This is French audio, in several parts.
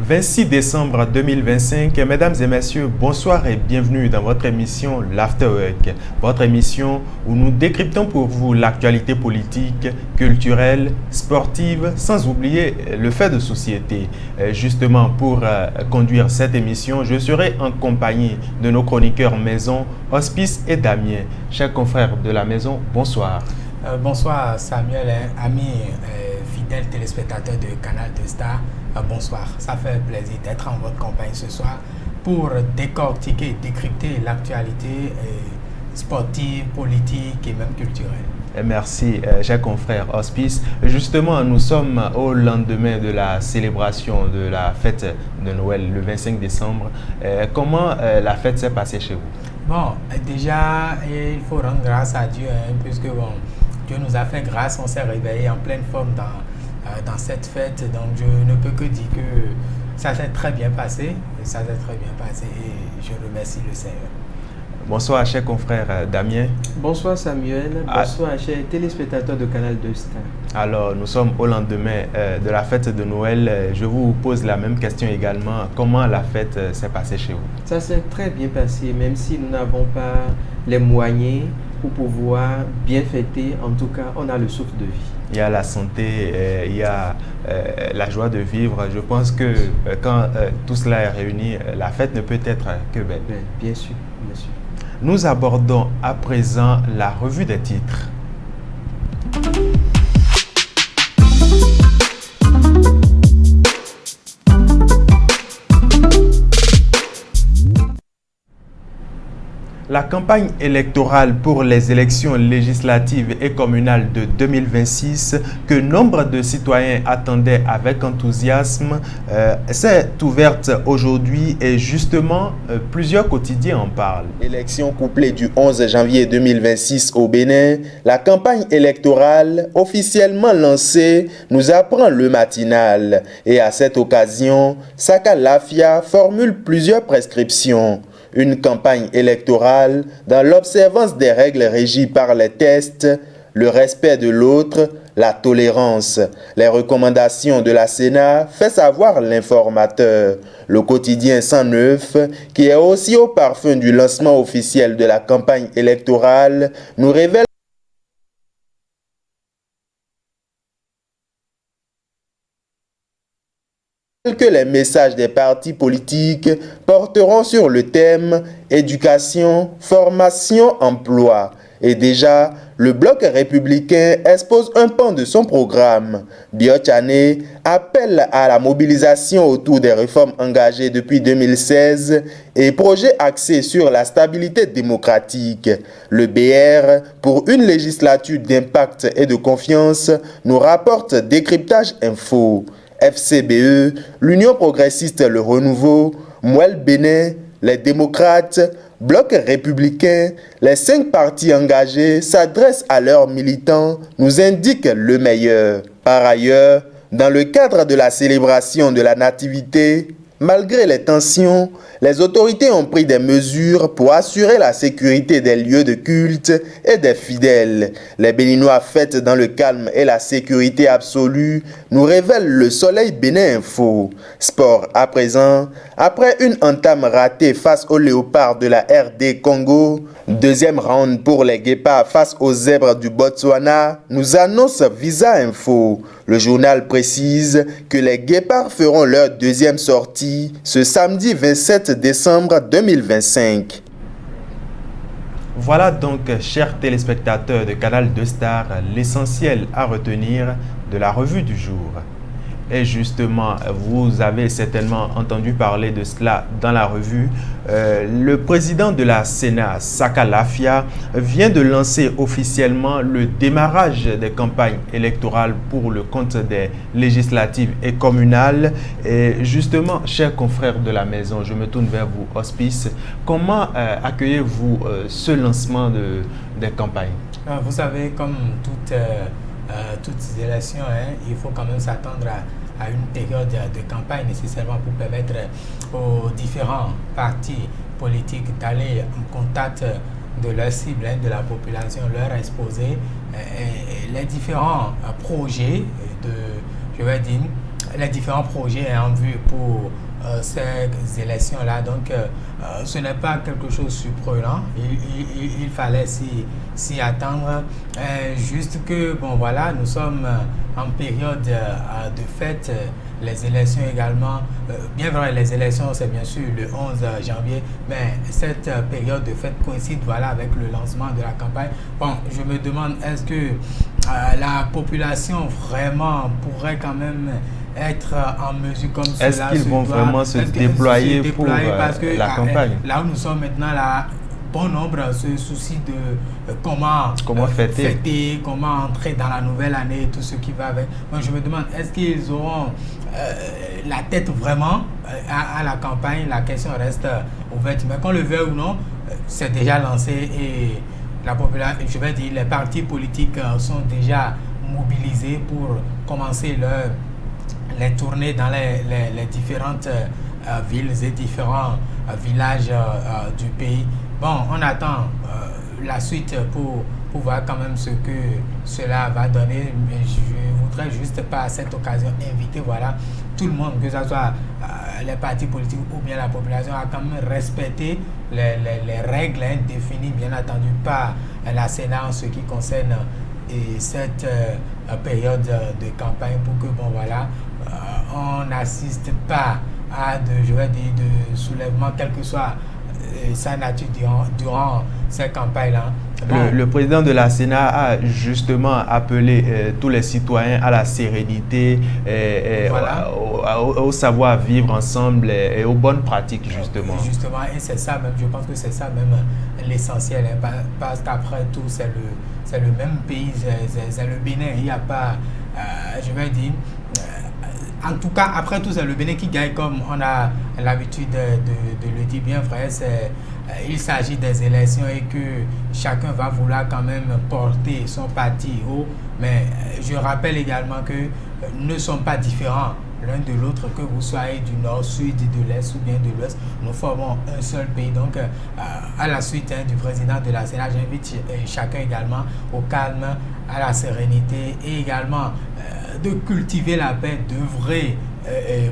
26 décembre 2025. Mesdames et messieurs, bonsoir et bienvenue dans votre émission l'Afterwork, votre émission où nous décryptons pour vous l'actualité politique, culturelle, sportive, sans oublier le fait de société. Justement, pour conduire cette émission, je serai en compagnie de nos chroniqueurs maison, Hospice et Damien. Chers confrères de la maison, bonsoir. Bonsoir Samuel, amis fidèles téléspectateurs de Canal 2 Star. Bonsoir, ça fait plaisir d'être en votre compagnie ce soir pour décortiquer, décrypter l'actualité sportive, politique et même culturelle. Merci, chers confrères Hospice. Justement, nous sommes au lendemain de la célébration de la fête de Noël, le 25 décembre. Comment la fête s'est passée chez vous? Bon, déjà, il faut rendre grâce à Dieu, puisque bon, Dieu nous a fait grâce, on s'est réveillé en pleine forme dans cette fête. Donc, je ne peux que dire que ça s'est très bien passé. Et je remercie le Seigneur. Bonsoir, cher confrère Damien. Bonsoir Samuel, bonsoir chers téléspectateurs de Canal 2 Star. Alors, nous sommes au lendemain de la fête de Noël. Je vous pose la même question également. Comment la fête s'est passée chez vous? Ça s'est très bien passé, même si nous n'avons pas les moyens pour pouvoir bien fêter. En tout cas, on a le souffle de vie. Il y a la santé, il y a la joie de vivre. Je pense que quand tout cela est réuni, la fête ne peut être que belle. Bien sûr, bien sûr. Nous abordons à présent la revue des titres. La campagne électorale pour les élections législatives et communales de 2026 que nombre de citoyens attendaient avec enthousiasme s'est ouverte aujourd'hui et justement plusieurs quotidiens en parlent. Élection couplée du 11 janvier 2026 au Bénin, la campagne électorale officiellement lancée nous apprend le matinal et à cette occasion, Saka Lafia formule plusieurs prescriptions. Une campagne électorale dans l'observance des règles régies par les tests, le respect de l'autre, la tolérance. Les recommandations de la Sénat fait savoir l'informateur. Le quotidien 109, qui est aussi au parfum du lancement officiel de la campagne électorale, nous révèle que les messages des partis politiques porteront sur le thème éducation, formation, emploi. Et déjà, le bloc républicain expose un pan de son programme. Biochane appelle à la mobilisation autour des réformes engagées depuis 2016 et projets axés sur la stabilité démocratique. Le BR, pour une législature d'impact et de confiance, nous rapporte Décryptage Info. FCBE, l'Union progressiste Le Renouveau, Mouel Bénin, les démocrates, Bloc républicain, les 5 partis engagés s'adressent à leurs militants, nous indiquent le meilleur. Par ailleurs, dans le cadre de la célébration de la nativité, malgré les tensions, les autorités ont pris des mesures pour assurer la sécurité des lieux de culte et des fidèles. Les Béninois fêtent dans le calme et la sécurité absolue, nous révèle le Soleil Bénin Info. Sport à présent, après une entame ratée face aux léopards de la RD Congo, deuxième round pour les guépards face aux zèbres du Botswana, nous annonce Visa Info. Le journal précise que les guépards feront leur deuxième sortie ce samedi 27 décembre 2025. Voilà donc, chers téléspectateurs de Canal 2 Star, l'essentiel à retenir de la revue du jour. Et justement, vous avez certainement entendu parler de cela dans la revue. Le président de la Sénat, Saka Lafia, vient de lancer officiellement le démarrage des campagnes électorales pour le compte des législatives et communales. Et justement, chers confrères de la maison, je me tourne vers vous, Hospice. Comment accueillez-vous ce lancement des campagnes? Vous savez, comme toutes ces élections, il faut quand même s'attendre à une période de campagne nécessairement pour permettre aux différents partis politiques d'aller en contact de leur cible, de la population, leur exposer les différents projets les différents projets en vue pour ces élections-là. Donc, ce n'est pas quelque chose de surprenant. Il fallait s'y attendre. Juste que, bon, voilà, nous sommes en période de fête. Les élections également, bien vrai, les élections, c'est bien sûr le 11 janvier, mais cette période de fête coïncide, voilà, avec le lancement de la campagne. Bon, je me demande, est-ce que la population vraiment pourrait quand même être en mesure comme cela. Est-ce qu'ils vont vraiment se déployer pour parce que, la campagne? Là où nous sommes maintenant, là, bon nombre se soucie de comment fêter, comment entrer dans la nouvelle année et tout ce qui va avec. Donc je me demande, est-ce qu'ils auront la tête vraiment à la campagne? La question reste ouverte. Mais qu'on le veuille ou non, c'est déjà lancé et la population, je vais dire, les partis politiques sont déjà mobilisés pour commencer les tournées dans les différentes villes et différents villages du pays. Bon, on attend la suite pour voir quand même ce que cela va donner. Mais je voudrais juste pas à cette occasion inviter, voilà, tout le monde, que ce soit les partis politiques ou bien la population, à quand même respecter les règles définies, bien entendu, par la Sénat en ce qui concerne cette période de campagne, pour que, bon, voilà, on n'assiste pas à de soulèvement, quelle que soit sa nature durant ces campagnes-là. Bon. Le président de la Sénat a justement appelé tous les citoyens à la sérénité, voilà, au savoir vivre ensemble et aux bonnes pratiques, justement. Justement, et c'est ça même, je pense que c'est ça même l'essentiel, hein, parce qu'après tout, c'est le même pays, c'est le Bénin, il n'y a pas, je vais dire, en tout cas, après tout, c'est le Bénin qui gagne, comme on a l'habitude de le dire bien vrai. Il s'agit des élections et que chacun va vouloir quand même porter son parti haut. Mais je rappelle également que nous ne sommes pas différents l'un de l'autre, que vous soyez du nord, sud, de l'est ou bien de l'ouest. Nous formons un seul pays. Donc, à la suite du président de la Sénat, j'invite chacun également au calme, à la sérénité et également de cultiver la paix, d'œuvrer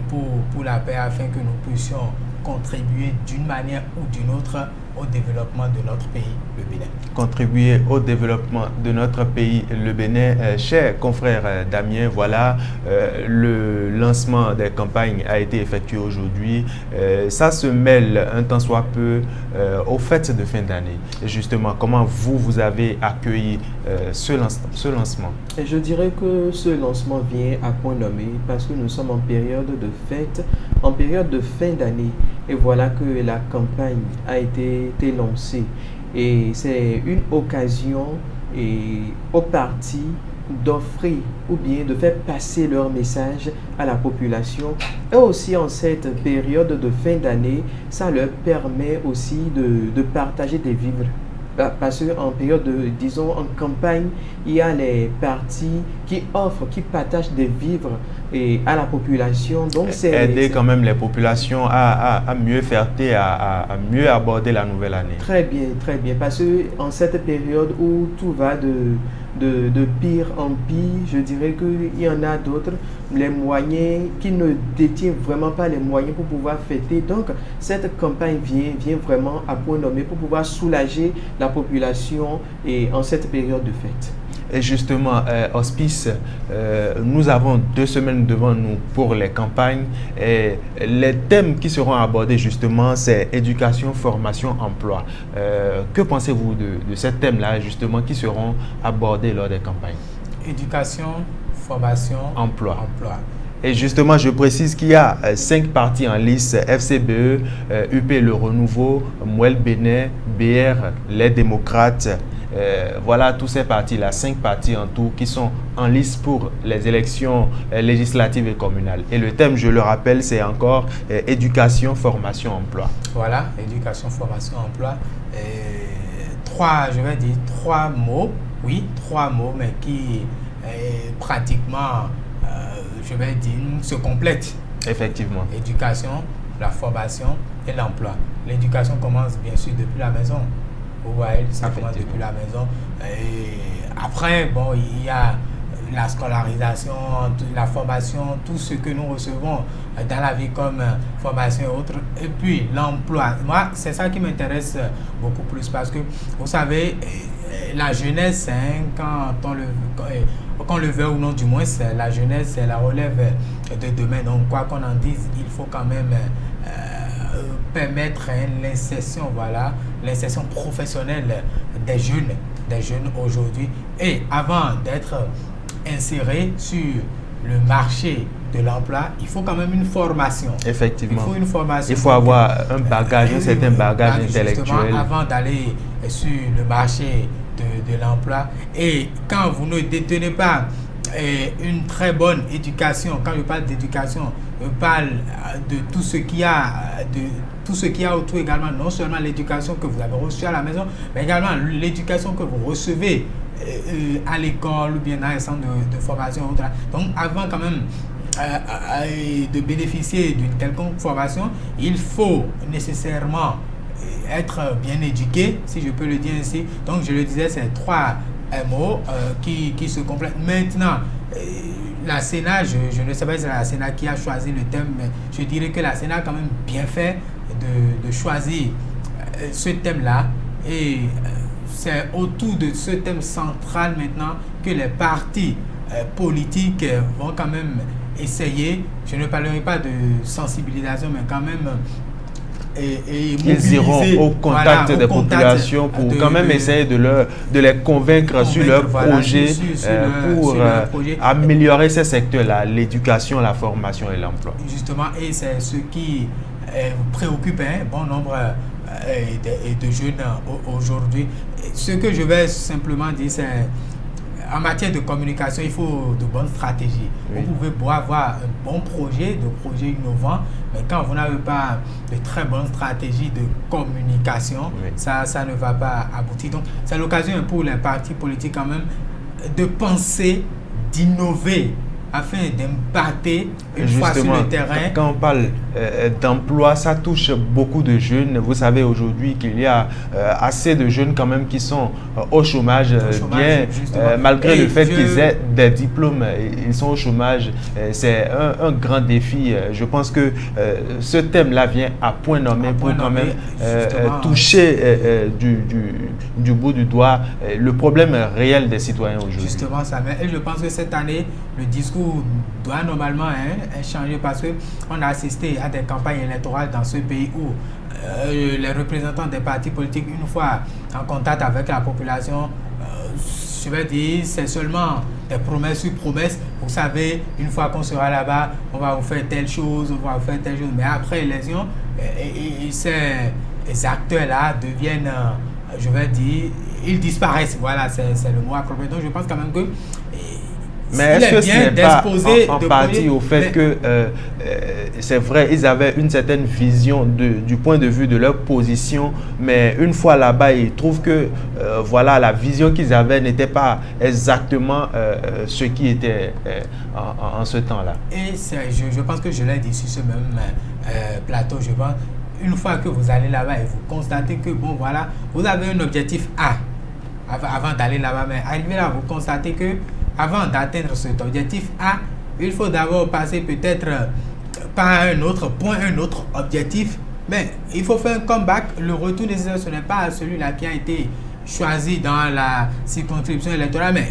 pour la paix afin que nous puissions contribuer d'une manière ou d'une autre au développement de notre pays, le Bénin. Contribuer au développement de notre pays, le Bénin. Cher confrère Damien, voilà, le lancement des campagnes a été effectué aujourd'hui. Ça se mêle un tant soit peu aux fêtes de fin d'année. Et justement, comment vous avez accueilli ce lancement? Et je dirais que ce lancement vient à point nommé parce que nous sommes en période de fête, en période de fin d'année. Et voilà que la campagne a été lancée. Et c'est une occasion aux partis d'offrir ou bien de faire passer leur message à la population. Et aussi en cette période de fin d'année, ça leur permet aussi de partager des vivres. Parce qu'en période disons, en campagne, il y a les partis qui offrent, qui partagent des vivres à la population. Donc, aider quand même les populations à mieux fêter, à mieux aborder la nouvelle année. Très bien, très bien. Parce qu'en cette période où tout va de pire en pire, je dirais qu'il y en a d'autres, les moyens qui ne détiennent vraiment pas les moyens pour pouvoir fêter. Donc, cette campagne vient vraiment à point nommé pour pouvoir soulager la population en cette période de fête. Et justement, Hospice, nous avons 2 semaines devant nous pour les campagnes. Et les thèmes qui seront abordés, justement, c'est éducation, formation, emploi. Que pensez-vous de ces thèmes-là, justement, qui seront abordés lors des campagnes? Éducation, formation, emploi. Et justement, je précise qu'il y a 5 partis en lice: FCBE, UP Le Renouveau, Mouel Bénin, BR, les démocrates. Voilà tous ces partis-là, 5 partis en tout qui sont en lice pour les élections législatives et communales. Et le thème, je le rappelle, c'est encore éducation, formation, emploi. Voilà, éducation, formation, emploi. 3 mots, oui, 3 mots, mais qui pratiquement, se complètent. Effectivement. Éducation, la formation et l'emploi. L'éducation commence bien sûr depuis la maison. Vous voyez, ça commence depuis la maison. Et après, bon, il y a la scolarisation, la formation, tout ce que nous recevons dans la vie comme formation et autres, et puis l'emploi. Moi, c'est ça qui m'intéresse beaucoup plus parce que, vous savez, la jeunesse, hein, qu'on le veut ou non, du moins, la jeunesse, c'est la relève de demain. Donc, quoi qu'on en dise, il faut quand même permettre l'insertion, l'insertion professionnelle des jeunes aujourd'hui. Et avant d'être inséré sur le marché de l'emploi, il faut quand même une formation. Effectivement. Il faut une formation. Il faut avoir un bagage, un certain bagage intellectuel. Avant d'aller sur le marché de l'emploi. Et quand vous ne détenez pas une très bonne éducation, quand je parle d'éducation, je parle de tout ce qu'il y a autour également, non seulement l'éducation que vous avez reçue à la maison, mais également l'éducation que vous recevez à l'école ou bien dans les centres de formation. Donc avant quand même de bénéficier d'une quelconque formation, il faut nécessairement être bien éduqué, si je peux le dire ainsi. Donc je le disais, c'est 3 mots qui se complètent. Maintenant, la Sénat, je ne sais pas si c'est la Sénat qui a choisi le thème, mais je dirais que la Sénat a quand même bien fait de choisir ce thème-là. Et c'est autour de ce thème central maintenant que les partis politiques vont quand même essayer, je ne parlerai pas de sensibilisation, mais quand même ils iront au contact des populations pour quand même essayer de les convaincre sur leur projet pour améliorer ces secteurs-là, l'éducation, la formation et l'emploi. Justement, et c'est ce qui préoccupe un bon nombre de jeunes aujourd'hui. Ce que je vais simplement dire, c'est en matière de communication, il faut de bonnes stratégies. Oui. Vous pouvez avoir un bon projet, de projets innovants, mais quand vous n'avez pas de très bonnes stratégies de communication, oui, ça ne va pas aboutir. Donc, c'est l'occasion pour les partis politiques quand même de penser, d'innover, afin d'impacter une fois sur le terrain. Quand on parle d'emploi, ça touche beaucoup de jeunes. Vous savez aujourd'hui qu'il y a assez de jeunes quand même qui sont au chômage, malgré le fait qu'ils aient des diplômes, ils sont au chômage. C'est un grand défi. Je pense que ce thème-là vient à point nommé pour quand même toucher du bout du doigt le problème réel des citoyens aujourd'hui. Justement, ça. Et je pense que cette année, le discours doit normalement changer parce qu'on a assisté à des campagnes électorales dans ce pays où les représentants des partis politiques, une fois en contact avec la population, je vais dire, c'est seulement des promesses sur promesses. Vous savez, une fois qu'on sera là-bas, on va vous faire telle chose, on va vous faire telle chose. Mais après l'élection, ces acteurs-là deviennent, je vais dire, ils disparaissent. Voilà, c'est le mot approprié. Donc je pense quand même que mais est-ce que ce n'est pas en partie au fait que c'est vrai, ils avaient une certaine vision du point de vue de leur position, mais une fois là-bas, ils trouvent que la vision qu'ils avaient n'était pas exactement ce qui était en ce temps-là. Et je pense que je l'ai dit sur ce même plateau, je pense, une fois que vous allez là-bas et vous constatez que, vous avez un objectif A avant d'aller là-bas, mais arrivé là, vous constatez que avant d'atteindre cet objectif A, il faut d'abord passer peut-être par un autre point, un autre objectif. Mais il faut faire un comeback. Le retour nécessaire, ce n'est pas celui-là qui a été choisi dans la circonscription électorale, mais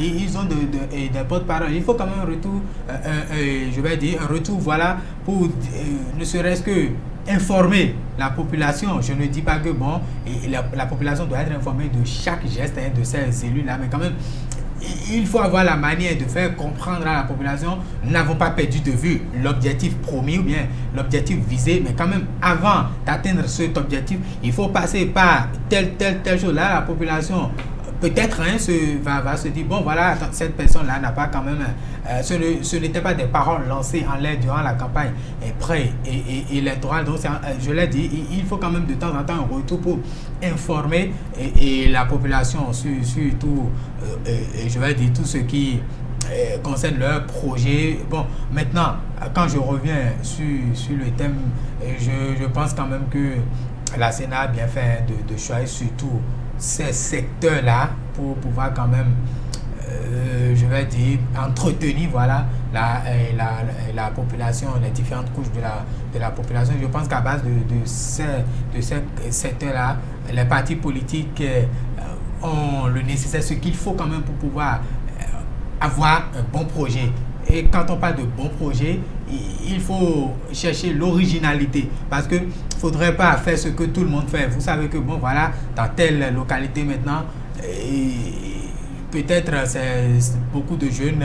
ils ont des porte-parole. Il faut quand même un retour, un retour, pour ne serait-ce que informer la population. Je ne dis pas que la population doit être informée de chaque geste de ces élus-là, mais quand même, il faut avoir la manière de faire comprendre à la population, nous n'avons pas perdu de vue l'objectif promis ou bien l'objectif visé, mais quand même, avant d'atteindre cet objectif, il faut passer par telle chose. Là, la population peut-être va se dire, cette personne-là n'a pas quand même, ce n'était pas des paroles lancées en l'air durant la campagne électorale. Donc, je l'ai dit, il faut quand même de temps en temps un retour pour informer et la population sur tout, je vais dire tout ce qui concerne leur projet. Bon, maintenant, quand je reviens sur le thème, je pense quand même que la Sénat a bien fait de choisir surtout ces secteurs-là pour pouvoir quand même je vais dire, entretenir voilà, la population, les différentes couches de la population. Je pense qu'à base de ce secteur-là, les partis politiques ont le nécessaire, ce qu'il faut quand même pour pouvoir avoir un bon projet. Et quand on parle de bon projet, il faut chercher l'originalité, parce que faudrait pas faire ce que tout le monde fait. Vous savez que bon voilà, dans telle localité maintenant, peut-être beaucoup de jeunes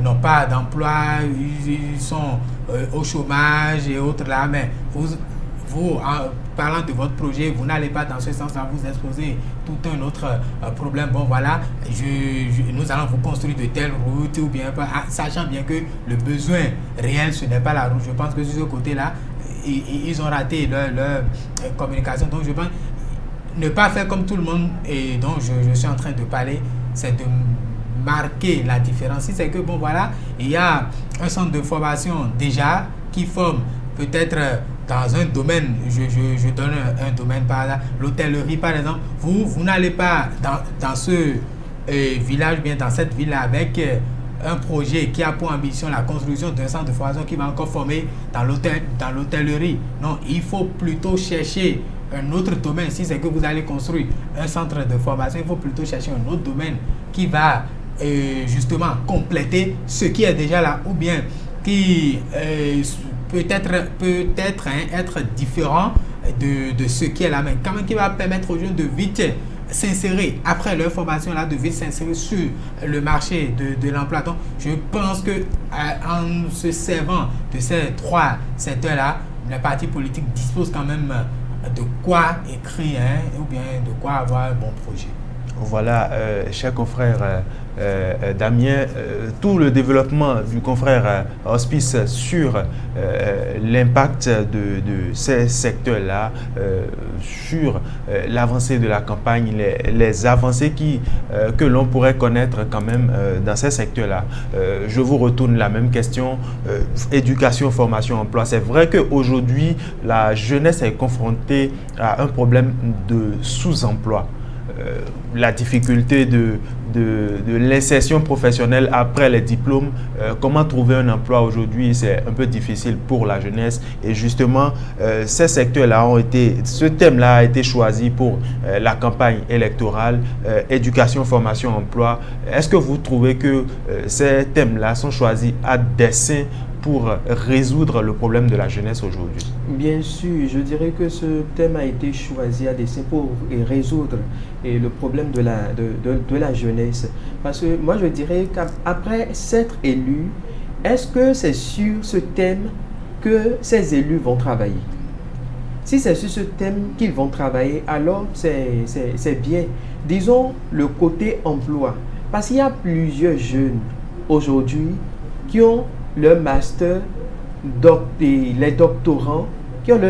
n'ont pas d'emploi, ils sont au chômage et autres là, mais vous, en parlant de votre projet, vous n'allez pas dans ce sens-là, vous exposer tout un autre problème. Bon voilà, nous allons vous construire de telles routes, ou bien sachant bien que le besoin réel, ce n'est pas la route. Je pense que sur ce côté-là, ils ont raté leur communication. Donc je pense ne pas faire comme tout le monde et dont je suis en train de parler, c'est de marquer la différence. Si c'est que bon voilà, il y a un centre de formation déjà qui forme peut-être dans un domaine, je donne un domaine par là, l'hôtellerie par exemple, vous n'allez pas dans ce village, bien dans cette ville avec un projet qui a pour ambition la construction d'un centre de formation qui va encore former dans l'hôtellerie. Non, il faut plutôt chercher un autre domaine. Si c'est que vous allez construire un centre de formation, il faut plutôt chercher un autre domaine qui va justement compléter ce qui est déjà là, ou bien qui peut-être être différent de ce qui est là, mais quand même qui va permettre aux jeunes de vite s'insérer après leur formation là, de vite s'insérer sur le marché de l'emploi. Donc je pense que en se servant de ces trois secteurs là, les partis politiques disposent quand même de quoi écrire, ou bien de quoi avoir un bon projet. Voilà, cher confrère Damien, tout le développement du confrère Hospice sur l'impact de ces secteurs-là, sur l'avancée de la campagne, les avancées que l'on pourrait connaître quand même dans ces secteurs-là. Je vous retourne la même question, éducation, formation, emploi. C'est vrai qu'aujourd'hui, la jeunesse est confrontée à un problème de sous-emploi. La difficulté de l'insertion professionnelle après les diplômes, comment trouver un emploi aujourd'hui, c'est un peu difficile pour la jeunesse. Et justement, ces secteurs-là ce thème-là a été choisi pour la campagne électorale, éducation, formation, emploi. Est-ce que vous trouvez que ces thèmes-là sont choisis à dessein pour résoudre le problème de la jeunesse aujourd'hui? Bien sûr, je dirais que ce thème a été choisi à dessein pour résoudre le problème de la jeunesse. Parce que moi, je dirais qu'après s'être élu, est-ce que c'est sur ce thème que ces élus vont travailler? Si c'est sur ce thème qu'ils vont travailler, alors c'est bien. Disons le côté emploi. Parce qu'il y a plusieurs jeunes aujourd'hui qui ont leur master, les doctorants, qui ont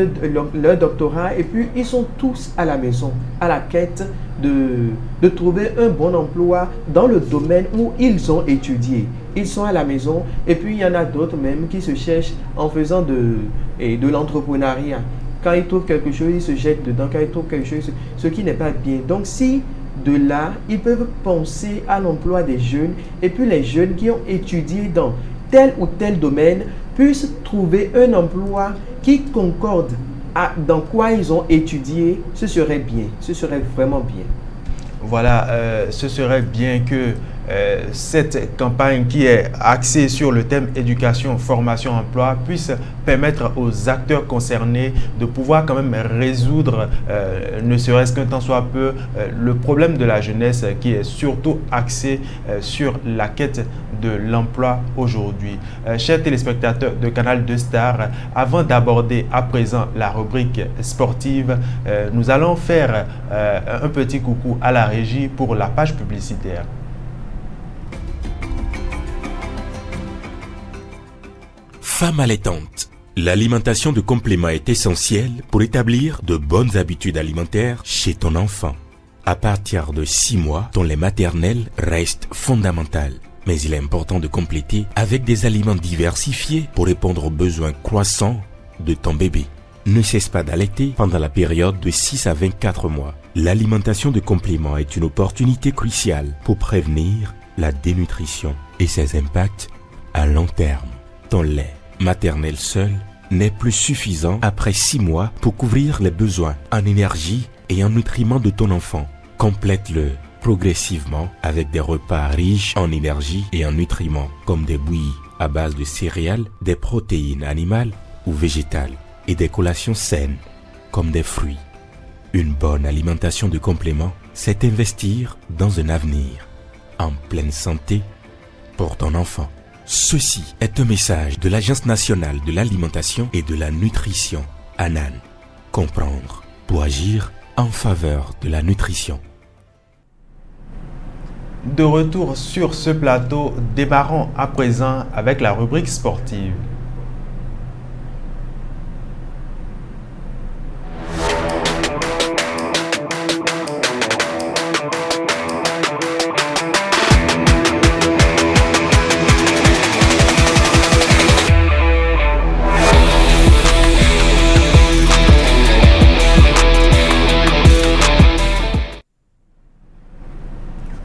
leur doctorat, et puis ils sont tous à la maison, à la quête de trouver un bon emploi dans le domaine où ils ont étudié. Ils sont à la maison, et puis il y en a d'autres même qui se cherchent en faisant de l'entrepreneuriat. Quand ils trouvent quelque chose, ils se jettent dedans. Quand ils trouvent quelque chose, ce qui n'est pas bien. Donc si de là, ils peuvent penser à l'emploi des jeunes, et puis les jeunes qui ont étudié dans tel ou tel domaine puissent trouver un emploi qui concorde dans quoi ils ont étudié, ce serait bien, ce serait vraiment bien. Voilà, ce serait bien que cette campagne qui est axée sur le thème éducation, formation, emploi puisse permettre aux acteurs concernés de pouvoir quand même résoudre, ne serait-ce qu'un temps soit peu, le problème de la jeunesse qui est surtout axé sur la quête de l'emploi aujourd'hui. Chers téléspectateurs de Canal 2 Star, avant d'aborder à présent la rubrique sportive, nous allons faire un petit coucou à la régie pour la page publicitaire. Femme allaitante. L'alimentation de compléments est essentielle pour établir de bonnes habitudes alimentaires chez ton enfant. À partir de 6 mois, ton lait maternel reste fondamental. Mais il est important de compléter avec des aliments diversifiés pour répondre aux besoins croissants de ton bébé. Ne cesse pas d'allaiter pendant la période de 6 à 24 mois. L'alimentation de compléments est une opportunité cruciale pour prévenir la dénutrition et ses impacts à long terme. Ton lait maternel seul n'est plus suffisant après 6 mois pour couvrir les besoins en énergie et en nutriments de ton enfant. Complète-le progressivement avec des repas riches en énergie et en nutriments comme des bouillies à base de céréales, des protéines animales ou végétales et des collations saines comme des fruits. Une bonne alimentation de complément, c'est investir dans un avenir en pleine santé pour ton enfant. Ceci est un message de l'Agence nationale de l'alimentation et de la nutrition, ANAN. Comprendre pour agir en faveur de la nutrition. De retour sur ce plateau, démarrons à présent avec la rubrique sportive.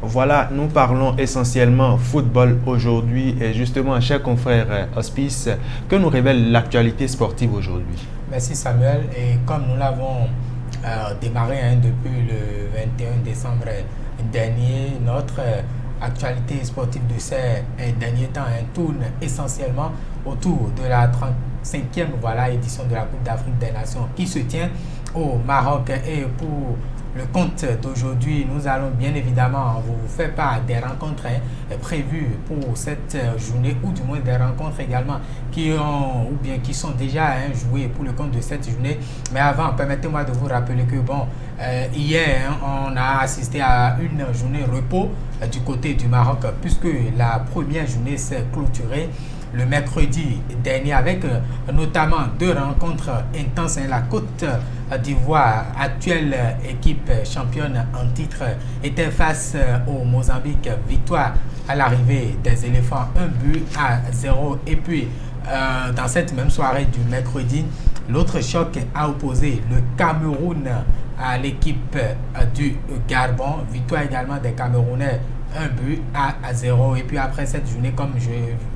Voilà, nous parlons essentiellement football aujourd'hui et justement, cher confrère Hospice, que nous révèle l'actualité sportive aujourd'hui? Merci Samuel, et comme nous l'avons démarré depuis le 21 décembre dernier, notre actualité sportive de ces derniers temps tourne essentiellement autour de la 35e édition de la Coupe d'Afrique des Nations qui se tient au Maroc. Et pour le compte d'aujourd'hui, nous allons bien évidemment vous faire part des rencontres prévues pour cette journée, ou du moins des rencontres également qui sont déjà jouées pour le compte de cette journée. Mais avant, permettez-moi de vous rappeler que hier, on a assisté à une journée repos du côté du Maroc, puisque la première journée s'est clôturée le mercredi dernier avec notamment 2 rencontres intenses. La Côte d'Ivoire, actuelle équipe championne en titre, était face au Mozambique. Victoire à l'arrivée des éléphants, 1-0. Et puis dans cette même soirée du mercredi, l'autre choc a opposé le Cameroun à l'équipe du Gabon. Victoire également des Camerounais, 1-0. Et puis après cette journée, comme je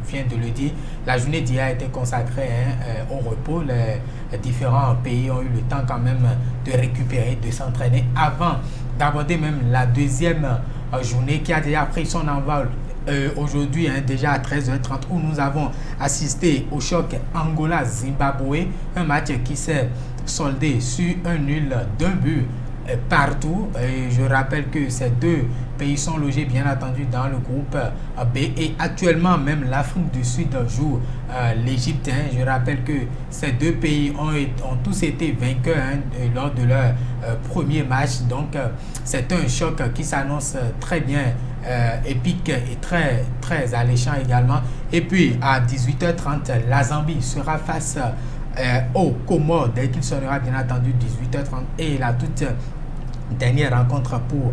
viens de le dire, la journée d'hier a été consacrée au repos. Les différents pays ont eu le temps quand même de récupérer, de s'entraîner avant d'aborder même la deuxième journée qui a déjà pris son envol aujourd'hui, déjà à 13h30, où nous avons assisté au choc Angola-Zimbabwe, un match qui s'est soldé sur un nul d'1 partout. Et je rappelle que ces 2 pays sont logés bien entendu dans le groupe B, et actuellement même l'Afrique du Sud joue l'Égypte. Je rappelle que ces 2 pays ont tous été vainqueurs lors de leur premier match. Donc c'est un choc qui s'annonce très bien épique et très très alléchant également. Et puis à 18h30, la Zambie sera face au Comores dès qu'il sera bien entendu 18h30. Et la toute dernière rencontre pour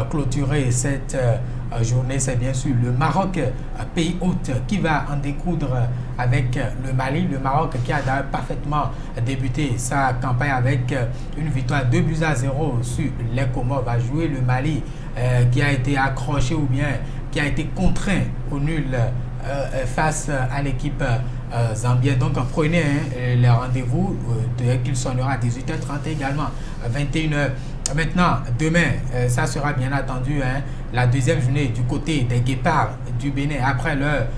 clôturer cette journée, c'est bien sûr le Maroc, pays hôte, qui va en découdre avec le Mali. Le Maroc qui a d'ailleurs parfaitement débuté sa campagne avec une victoire 2-0 sur les Comores, va jouer le Mali qui a été accroché ou bien qui a été contraint au nul face à l'équipe zambienne. Donc prenez les rendez-vous dès qu'il sonnera à 18h30 également 21h. Maintenant, demain, ça sera bien entendu la deuxième journée du côté des Guépards du Bénin après leur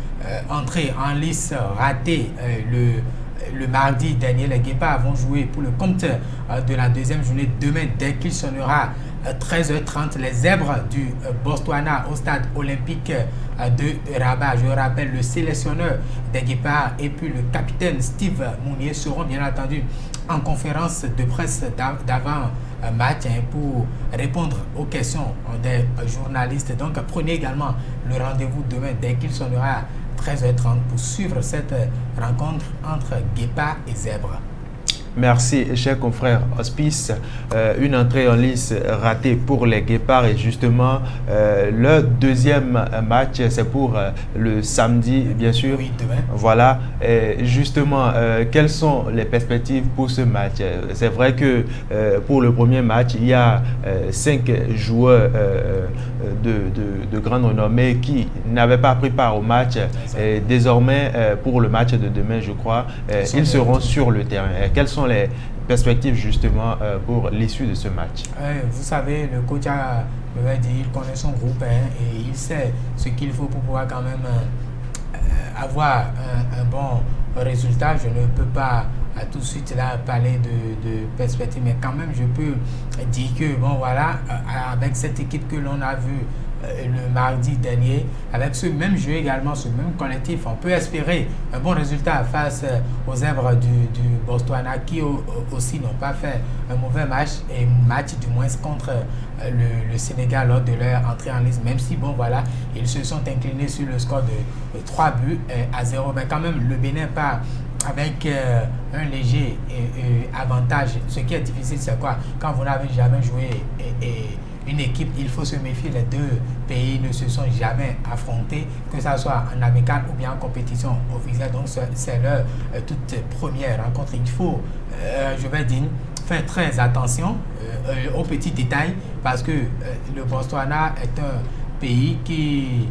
entrée en lice ratée le mardi dernier. Les Guépards vont jouer pour le compte de la deuxième journée demain dès qu'il sonnera 13h30. Les Zèbres du Botswana au stade olympique de Rabat. Je rappelle, le sélectionneur des Guépards et puis le capitaine Steve Mounier seront bien entendu en conférence de presse d'avant match pour répondre aux questions des journalistes. Donc prenez également le rendez-vous demain dès qu'il sonnera 13h30 pour suivre cette rencontre entre Guépards et Zèbres. Merci, cher confrère Hospice. Une entrée en lice ratée pour les Guépards et justement, leur deuxième match, c'est pour le samedi, bien sûr. Oui, demain. Voilà. Et justement, quelles sont les perspectives pour ce match? C'est vrai que pour le premier match, il y a 5 joueurs de grande renommée qui n'avaient pas pris part au match. Et désormais, pour le match de demain, je crois, ils seront sur le terrain. Quelles sont les perspectives justement pour l'issue de ce match? Vous savez, le coach il connaît son groupe et il sait ce qu'il faut pour pouvoir quand même avoir un bon résultat. Je ne peux pas tout de suite là parler de perspective, mais quand même je peux dire que bon voilà, avec cette équipe que l'on a vue le mardi dernier, avec ce même jeu également, ce même collectif, on peut espérer un bon résultat face aux Zèbres du Botswana qui aussi n'ont pas fait un mauvais match, et match du moins contre le Sénégal lors de leur entrée en liste, même si bon voilà, ils se sont inclinés sur le score de 3 buts à 0, mais quand même le Bénin part avec un léger avantage. Ce qui est difficile, c'est quoi? Quand vous n'avez jamais joué une équipe, il faut se méfier. Les deux pays ne se sont jamais affrontés, que ce soit en amical ou bien en compétition officielle. Donc c'est leur toute première rencontre. Il faut, je vais dire, faire très attention aux petits détails, parce que le Botswana est un pays qui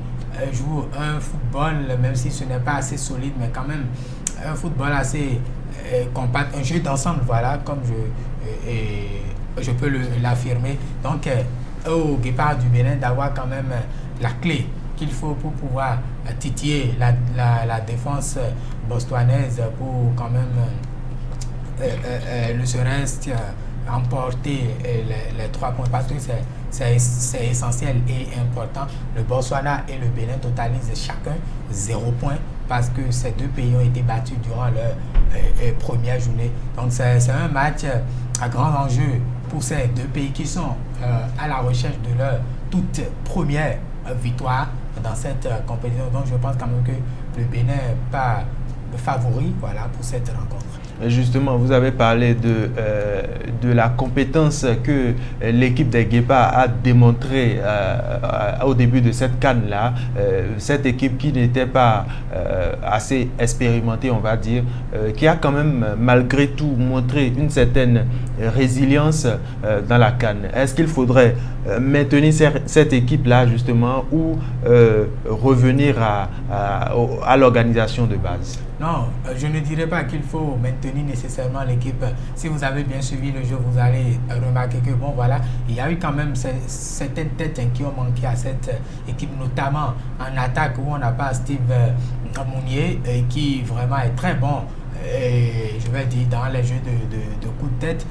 joue un football, même si ce n'est pas assez solide, mais quand même un football assez compact, un jeu d'ensemble, voilà, comme je peux l'affirmer. Donc au Guépard du Bénin d'avoir quand même la clé qu'il faut pour pouvoir titiller la défense botswanaise pour quand même le serait emporter les 3 points, parce que c'est essentiel et important. Le Botswana et le Bénin totalisent chacun 0 point, parce que ces deux pays ont été battus durant leur première journée. Donc c'est un match à grand enjeu pour ces deux pays qui sont à la recherche de leur toute première victoire dans cette compétition. Donc je pense quand même que le Bénin n'est pas favori, voilà, pour cette rencontre. Justement, vous avez parlé de la compétence que l'équipe des Guépards a démontrée au début de cette CAN-là. Cette équipe qui n'était pas assez expérimentée, on va dire, qui a quand même malgré tout montré une certaine résilience dans la CAN. Est-ce qu'il faudrait maintenir cette équipe-là justement, ou revenir à l'organisation de base? Non, je ne dirais pas qu'il faut maintenir nécessairement l'équipe. Si vous avez bien suivi le jeu, vous allez remarquer que bon voilà, il y a eu quand même certaines têtes qui ont manqué à cette équipe, notamment en attaque où on n'a pas Steve Mounier qui vraiment est très bon. Je vais dire dans les jeux de coups de tête,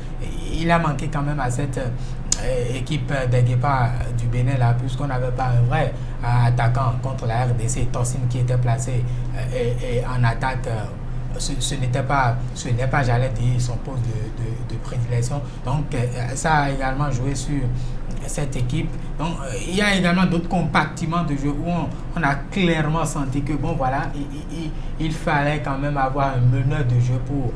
il a manqué quand même à cette équipe des Guépards du Bénin là, puisqu'on n'avait pas un vrai attaquant contre la RDC, Torsine, qui était placé et en attaque. Ce n'est pas, j'allais dire, son poste de prédilection. Donc ça a également joué sur cette équipe. Donc il y a également d'autres compartiments de jeu où on a clairement senti que bon voilà, il fallait quand même avoir un meneur de jeu pour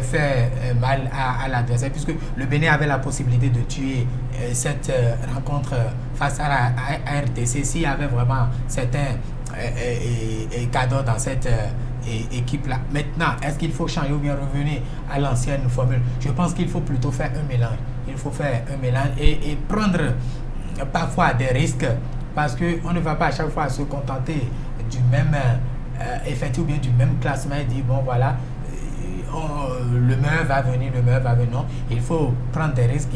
faire mal à l'adversaire, puisque le Bénin avait la possibilité de tuer cette rencontre face à la RDC s'il y avait vraiment certains cadres dans cette équipe-là. Maintenant, est-ce qu'il faut changer ou bien revenir à l'ancienne formule? Je pense qu'il faut plutôt faire un mélange. Il faut faire un mélange et prendre parfois des risques, parce qu'on ne va pas à chaque fois se contenter du même effectif ou bien du même classement et dire bon voilà, le meilleur va venir, non. Il faut prendre des risques,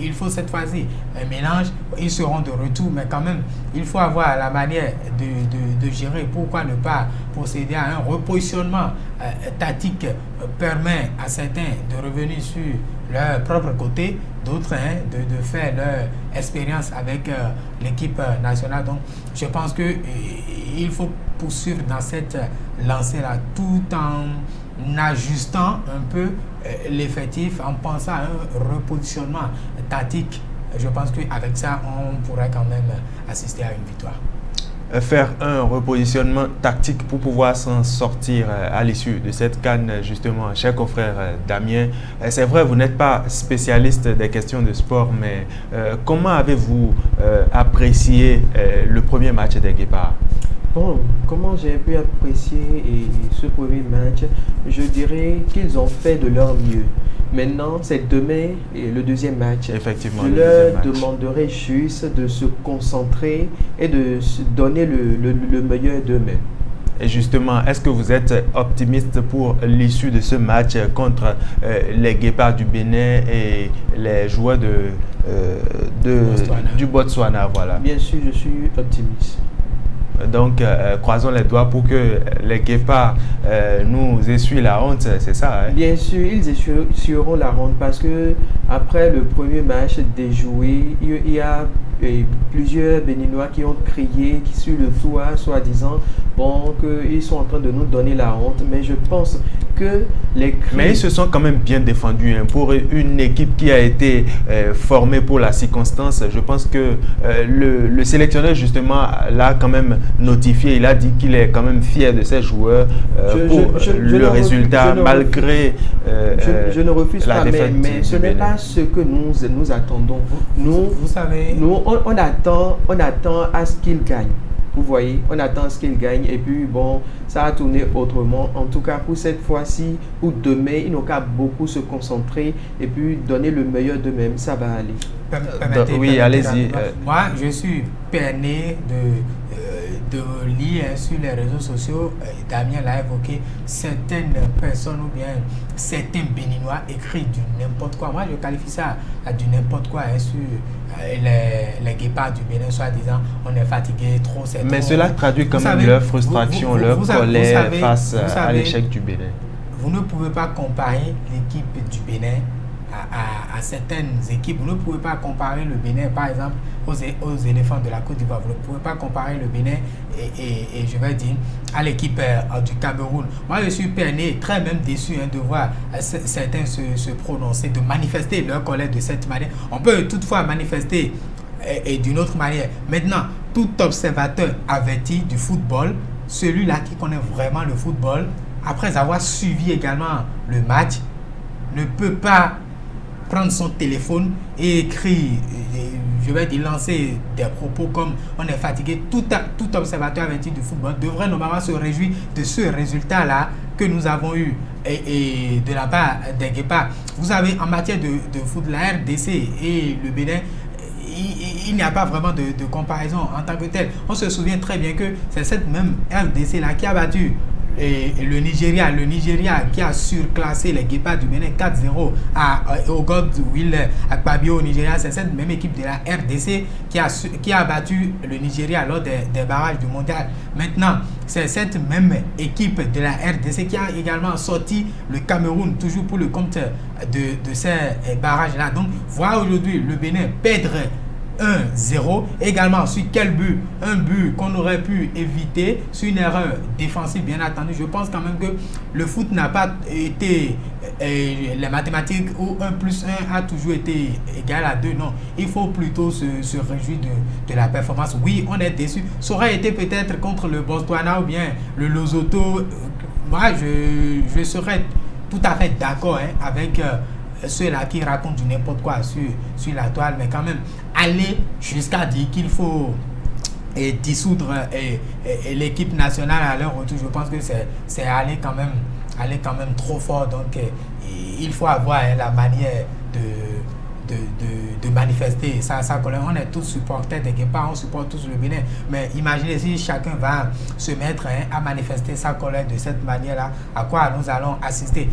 il faut cette fois-ci un mélange. Ils seront de retour, mais quand même, il faut avoir la manière de gérer. Pourquoi ne pas procéder à un repositionnement tactique permet à certains de revenir sur leur propre côté, d'autres de faire leur expérience avec l'équipe nationale. Donc, je pense qu'il faut poursuivre dans cette lancée-là, tout en ajustant un peu l'effectif, en pensant à un repositionnement tactique. Je pense qu'avec ça, on pourrait quand même assister à une victoire. faire un repositionnement tactique pour pouvoir s'en sortir à l'issue de cette CAN, justement, cher confrère Damien. C'est vrai, vous n'êtes pas spécialiste des questions de sport, mais comment avez-vous apprécié le premier match des Guépards? Bon, comment j'ai pu apprécier ce premier match? Je dirais qu'ils ont fait de leur mieux. Maintenant, c'est demain et le deuxième match. Effectivement, je leur demanderai juste de se concentrer et de se donner le meilleur d'eux-mêmes. Et justement, est-ce que vous êtes optimiste pour l'issue de ce match contre les Guépards du Bénin et les joueurs du Botswana, voilà? Bien sûr, je suis optimiste. Donc, croisons les doigts pour que les Guépards nous essuient la honte, c'est ça, hein? Bien sûr, ils essuieront la honte parce que après le premier match déjoué, il y a plusieurs Béninois qui ont crié sur le toit, soi-disant, bon, qu'ils sont en train de nous donner la honte. Mais je pense que les cris... Mais ils se sont quand même bien défendus, hein, pour une équipe qui a été formée pour la circonstance. Je pense que le sélectionneur, justement, l'a quand même notifié. Il a dit qu'il est quand même fier de ses joueurs pour le résultat, malgré je ne refuse la pas, défaite mais ce n'est pas ce que nous attendons. Vous savez... On attend à ce qu'il gagne. Vous voyez, on attend à ce qu'il gagne et puis bon, ça a tourné autrement. En tout cas, pour cette fois-ci, pour demain, ils n'ont qu'à beaucoup se concentrer et puis donner le meilleur d'eux-mêmes. Ça va aller. Oui, allez-y. Moi, je suis peiné de lire sur les réseaux sociaux, Damien l'a évoqué, certaines personnes ou bien certains Béninois écrivent du n'importe quoi. Moi, je qualifie ça à du n'importe quoi sur les Guépards du Bénin, soi-disant on est fatigué, trop, c'est trop. Mais cela traduit quand même leur frustration, leur colère face à l'échec du Bénin. Vous ne pouvez pas comparer l'équipe du Bénin à certaines équipes. Vous ne pouvez pas comparer le Bénin, par exemple, aux éléphants de la Côte d'Ivoire. Vous ne pouvez pas comparer le Bénin et je vais dire, à l'équipe du Cameroun. Moi, je suis peiné, très même déçu de voir certains se prononcer, de manifester leur colère de cette manière. On peut toutefois manifester et d'une autre manière. Maintenant, tout observateur averti du football, celui-là qui connaît vraiment le football, après avoir suivi également le match, ne peut pas prendre son téléphone et écrire, je vais dire, lancer des propos comme on est fatigué. Tout observateur averti du football devrait normalement se réjouir de ce résultat-là que nous avons eu et de la part des Guépards. Vous savez, en matière de foot, la RDC et le Bénin, il n'y a pas vraiment de comparaison en tant que tel. On se souvient très bien que c'est cette même RDC-là qui a battu le Nigeria qui a surclassé les Guépards du Bénin 4-0 au Godswill Akpabio au Nigeria. C'est cette même équipe de la RDC qui a battu le Nigeria lors des barrages du mondial. Maintenant, c'est cette même équipe de la RDC qui a également sorti le Cameroun, toujours pour le compte de ces barrages-là. Donc, voir aujourd'hui le Bénin perdre 1-0, également sur quel but? Un but qu'on aurait pu éviter sur une erreur défensive bien attendue. Je pense quand même que le foot n'a pas été les mathématiques où 1 plus 1 a toujours été égal à 2. Non, il faut plutôt se réjouir de la performance. Oui, on est déçu. Ça aurait été peut-être contre le Botswana ou bien le Lesotho. Moi, je serais tout à fait d'accord avec ceux-là qui racontent du n'importe quoi sur la toile, mais quand même aller jusqu'à dire qu'il faut dissoudre l'équipe nationale à leur retour, je pense que c'est aller quand même trop fort. Donc il faut avoir la manière de manifester sa colère. On est tous supporters des Guépards, on supporte tous le Bénin, mais imaginez si chacun va se mettre à manifester sa colère de cette manière-là, à quoi nous allons assister.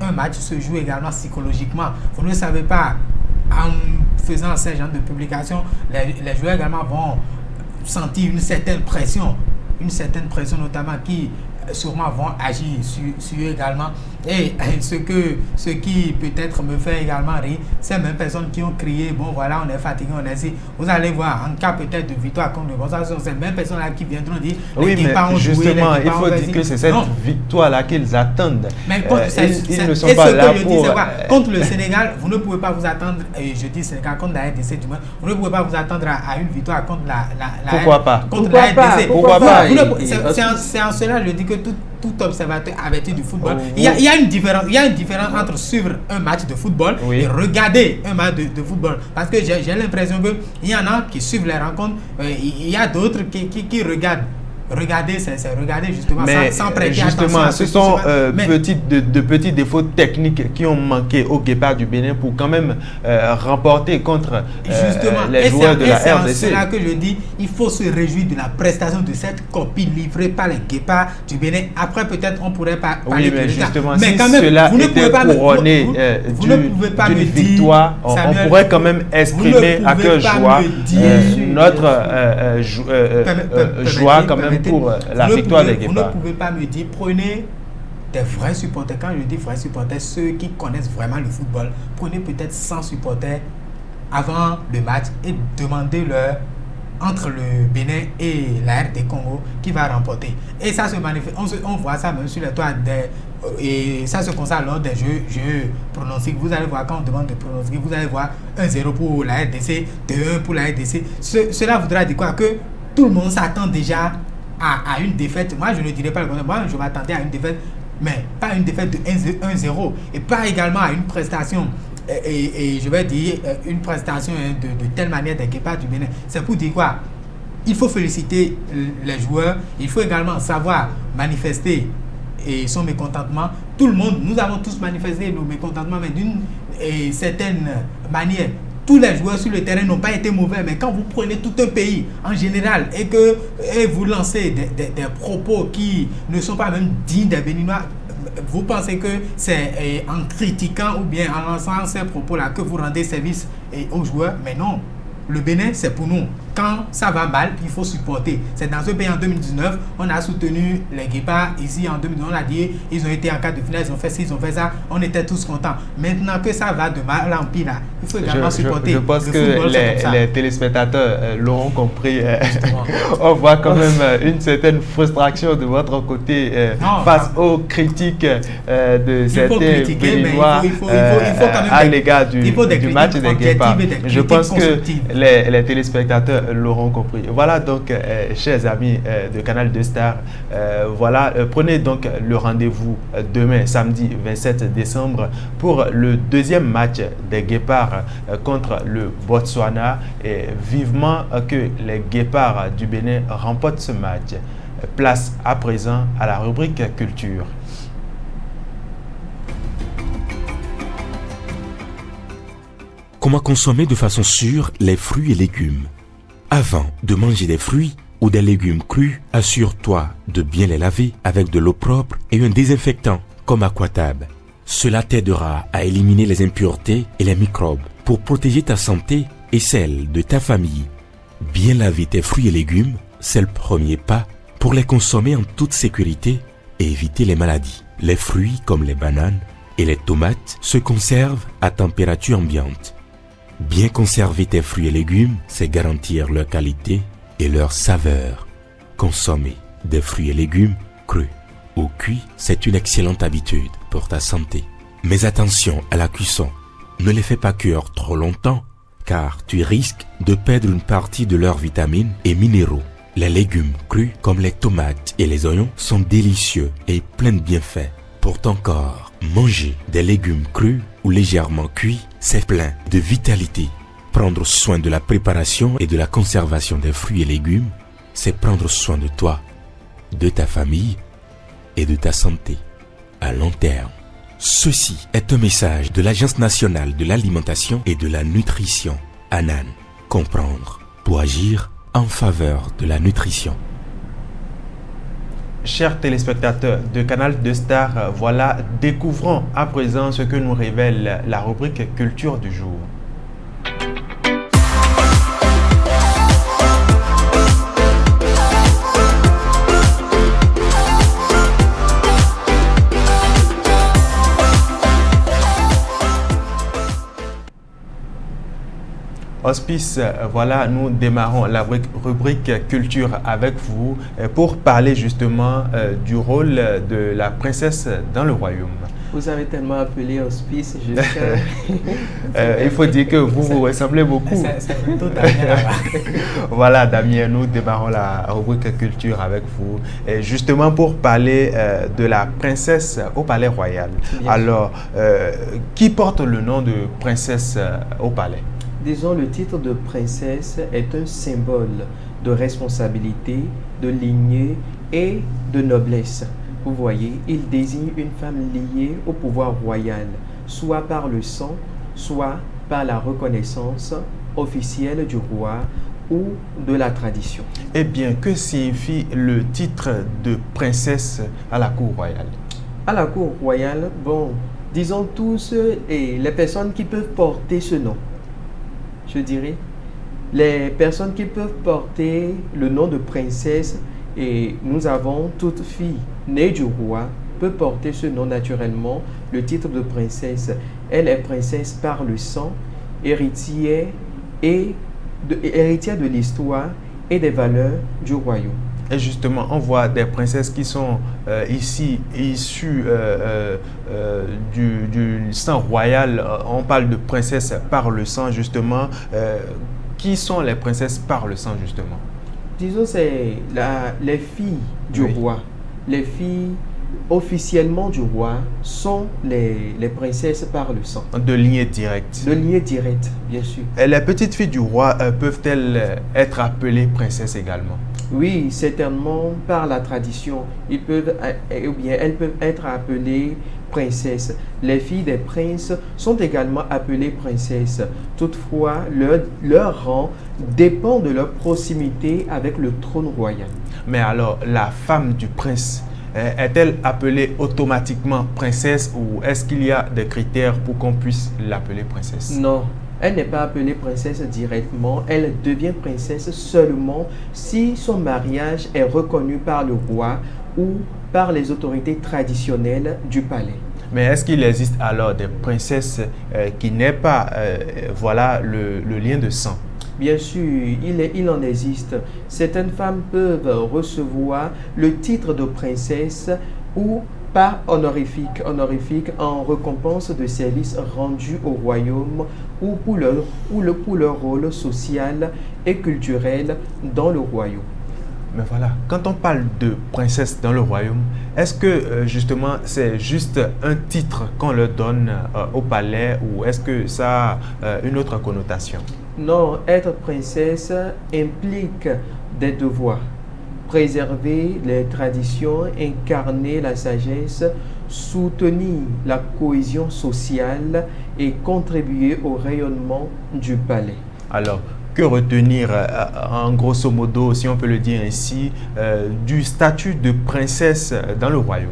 Un match se joue également psychologiquement. Vous ne savez pas, en faisant ce genre de publication, les joueurs également vont sentir une certaine pression notamment qui sûrement vont agir sur eux également. Et ce qui peut-être me fait également rire, ces mêmes personnes qui ont crié, bon voilà, on est fatigué, on est ici. Vous allez voir, en cas peut-être de victoire contre le Barça, ce sont ces mêmes personnes-là qui viendront dire, oui, mais justement, il faut dire que c'est cette victoire-là qu'ils attendent. Mais contre, ils ne sont pas là pour... Contre le Sénégal, vous ne pouvez pas vous attendre, je dis Sénégal, contre la RDC du moins, vous ne pouvez pas vous attendre à une victoire contre la Pourquoi pas? Contre la RDC. Pourquoi pas? C'est en cela que je dis que tout observateur averti du football, il y a une différence entre suivre un match de football et regarder un match de football. Parce que j'ai l'impression qu'il y en a qui suivent les rencontres, il y a d'autres qui regardent. Regardez justement sans prêter justement, attention. Ce sont de petits défauts techniques qui ont manqué au Guépard du Bénin pour quand même remporter contre les joueurs de la RDC. C'est là que je dis, il faut se réjouir de la prestation de cette copie livrée par les Guépards du Bénin. Après, peut-être, on pourrait pas parler de justement, mais si quand même, cela était couronné d'une victoire, on pourrait quand même exprimer à cœur joie notre joie quand même pour la victoire des Guépards. Vous ne pouvez pas me dire, prenez des vrais supporters. Quand je dis vrais supporters, ceux qui connaissent vraiment le football, prenez peut-être 100 supporters avant le match et demandez-leur entre le Bénin et la RD Congo qui va remporter. Et ça se manifeste, on voit ça même sur les toits et ça se constate lors des jeux pronostiques. Vous allez voir, quand on demande de pronostiquer, vous allez voir 1-0 pour la RDC, 2-1 pour la RDC. Cela voudra dire quoi? Que tout le monde s'attend déjà à une défaite. Moi, je ne dirais pas le contraire. Moi, je m'attendais à une défaite, mais pas une défaite de 1-0 et pas également à une prestation. Et je vais dire une prestation de telle manière des Guépards du Bénin. C'est pour dire quoi? Il faut féliciter les joueurs. Il faut également savoir manifester et son mécontentement. Tout le monde, nous avons tous manifesté nos mécontentements, mais d'une certaine manière. Tous les joueurs sur le terrain n'ont pas été mauvais, mais quand vous prenez tout un pays en général et vous lancez des propos qui ne sont pas même dignes des Béninois, vous pensez que c'est en critiquant ou bien en lançant ces propos-là que vous rendez service aux joueurs, mais non. Le Bénin, c'est pour nous. Quand ça va mal, il faut supporter. C'est dans ce pays en 2019, on a soutenu les Guépards. Ici en 2019, on a dit, ils ont été en quart de finale, ils ont fait ci, ils ont fait ça. On était tous contents. Maintenant que ça va de mal en pire, là, il faut également supporter. Je pense que les téléspectateurs l'auront compris. On voit quand même une certaine frustration de votre côté face aux critiques de certains Béninois à l'égard du match des Guépards. Je pense que les téléspectateurs l'auront compris. Voilà donc, chers amis de Canal 2 Star, prenez donc le rendez-vous demain, samedi 27 décembre, pour le deuxième match des Guépards contre le Botswana, et vivement que les Guépards du Bénin remportent ce match. Place à présent à la rubrique culture. Comment consommer de façon sûre les fruits et légumes? Avant de manger des fruits ou des légumes crus, assure-toi de bien les laver avec de l'eau propre et un désinfectant comme Aquatab. Cela t'aidera à éliminer les impuretés et les microbes pour protéger ta santé et celle de ta famille. Bien laver tes fruits et légumes, c'est le premier pas pour les consommer en toute sécurité et éviter les maladies. Les fruits comme les bananes et les tomates se conservent à température ambiante. Bien conserver tes fruits et légumes, c'est garantir leur qualité et leur saveur. Consommer des fruits et légumes crus ou cuits, c'est une excellente habitude pour ta santé. Mais attention à la cuisson. Ne les fais pas cuire trop longtemps, car tu risques de perdre une partie de leurs vitamines et minéraux. Les légumes crus, comme les tomates et les oignons, sont délicieux et pleins de bienfaits pour ton corps. Manger des légumes crus ou légèrement cuits, c'est plein de vitalité. Prendre soin de la préparation et de la conservation des fruits et légumes, c'est prendre soin de toi, de ta famille et de ta santé à long terme. Ceci est un message de l'Agence nationale de l'alimentation et de la nutrition, ANAN. Comprendre pour agir en faveur de la nutrition. Chers téléspectateurs de Canal 2 Star, découvrons à présent ce que nous révèle la rubrique Culture du jour. Hospice, voilà, nous démarrons la rubrique culture avec vous pour parler justement du rôle de la princesse dans le royaume. Vous avez tellement appelé Hospice jusqu'à... Il faut dire que vous ressemblez beaucoup. C'est plutôt Damien là-bas. Voilà, Damien, nous démarrons la rubrique culture avec vous. Et justement pour parler de la princesse au palais royal. Bien Alors, qui porte le nom de princesse au palais? Disons, le titre de princesse est un symbole de responsabilité, de lignée et de noblesse. Vous voyez, il désigne une femme liée au pouvoir royal, soit par le sang, soit par la reconnaissance officielle du roi ou de la tradition. Eh bien, que signifie le titre de princesse à la cour royale? À la cour royale, bon, disons tous et les personnes qui peuvent porter ce nom, je dirais, les personnes qui peuvent porter le nom de princesse, et nous avons toute fille née du roi peut porter ce nom naturellement, le titre de princesse. Elle est princesse par le sang, héritière de l'histoire et des valeurs du royaume. Et justement, on voit des princesses qui sont ici issues du sang royal. On parle de princesses par le sang, justement. Qui sont les princesses par le sang, justement? Disons, c'est les filles du roi. Les filles officiellement du roi sont les princesses par le sang. De lignée directe. De lignée directe, bien sûr. Et les petites filles du roi peuvent-elles être appelées princesses également? Oui, certainement par la tradition. Elles peuvent être appelées princesses. Les filles des princes sont également appelées princesses. Toutefois, leur rang dépend de leur proximité avec le trône royal. Mais alors, la femme du prince, est-elle appelée automatiquement princesse ou est-ce qu'il y a des critères pour qu'on puisse l'appeler princesse? Non, elle n'est pas appelée princesse directement. Elle devient princesse seulement si son mariage est reconnu par le roi ou par les autorités traditionnelles du palais. Mais est-ce qu'il existe alors des princesses qui n'aient pas voilà, le lien de sang? Bien sûr, il en existe. Certaines femmes peuvent recevoir le titre de princesse ou par honorifique en récompense de services rendus au royaume ou pour leur rôle social et culturel dans le royaume. Mais voilà, quand on parle de princesse dans le royaume, est-ce que justement c'est juste un titre qu'on leur donne au palais ou est-ce que ça a une autre connotation? Non, être princesse implique des devoirs. Préserver les traditions, incarner la sagesse, soutenir la cohésion sociale et contribuer au rayonnement du palais. Alors, que retenir en grosso modo, si on peut le dire ainsi, du statut de princesse dans le royaume?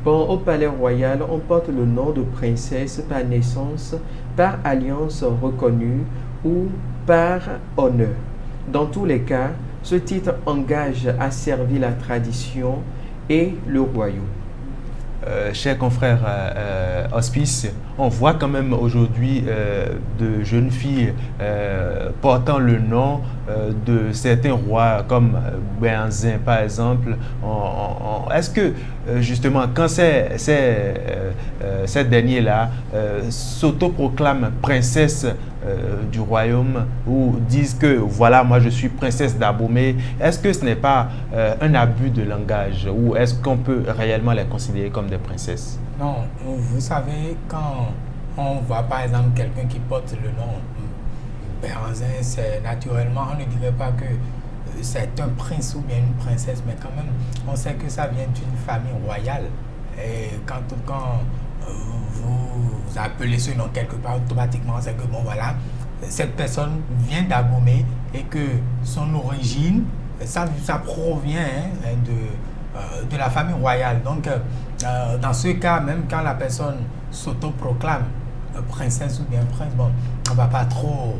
Bon, au palais royal, on porte le nom de princesse par naissance, par alliance reconnue ou par honneur. Dans tous les cas, ce titre engage à servir la tradition et le royaume. Chers confrères Hospice, on voit quand même aujourd'hui de jeunes filles portant le nom de certains rois comme Béhanzin par exemple. Est-ce que justement quand ces derniers-là s'autoproclament princesse du royaume ou disent que voilà moi je suis princesse d'Abomey, est-ce que ce n'est pas un abus de langage ou est-ce qu'on peut réellement les considérer comme des princesses? Non, vous savez, quand on voit par exemple quelqu'un qui porte le nom Béhanzin, c'est naturellement, on ne dirait pas que c'est un prince ou bien une princesse, mais quand même, on sait que ça vient d'une famille royale. Et quand vous appelez ce nom quelque part, automatiquement, c'est que bon voilà, cette personne vient d'Abomey et que son origine, ça provient de la famille royale. Donc, dans ce cas, même quand la personne s'autoproclame princesse ou bien prince, bon, on ne va pas trop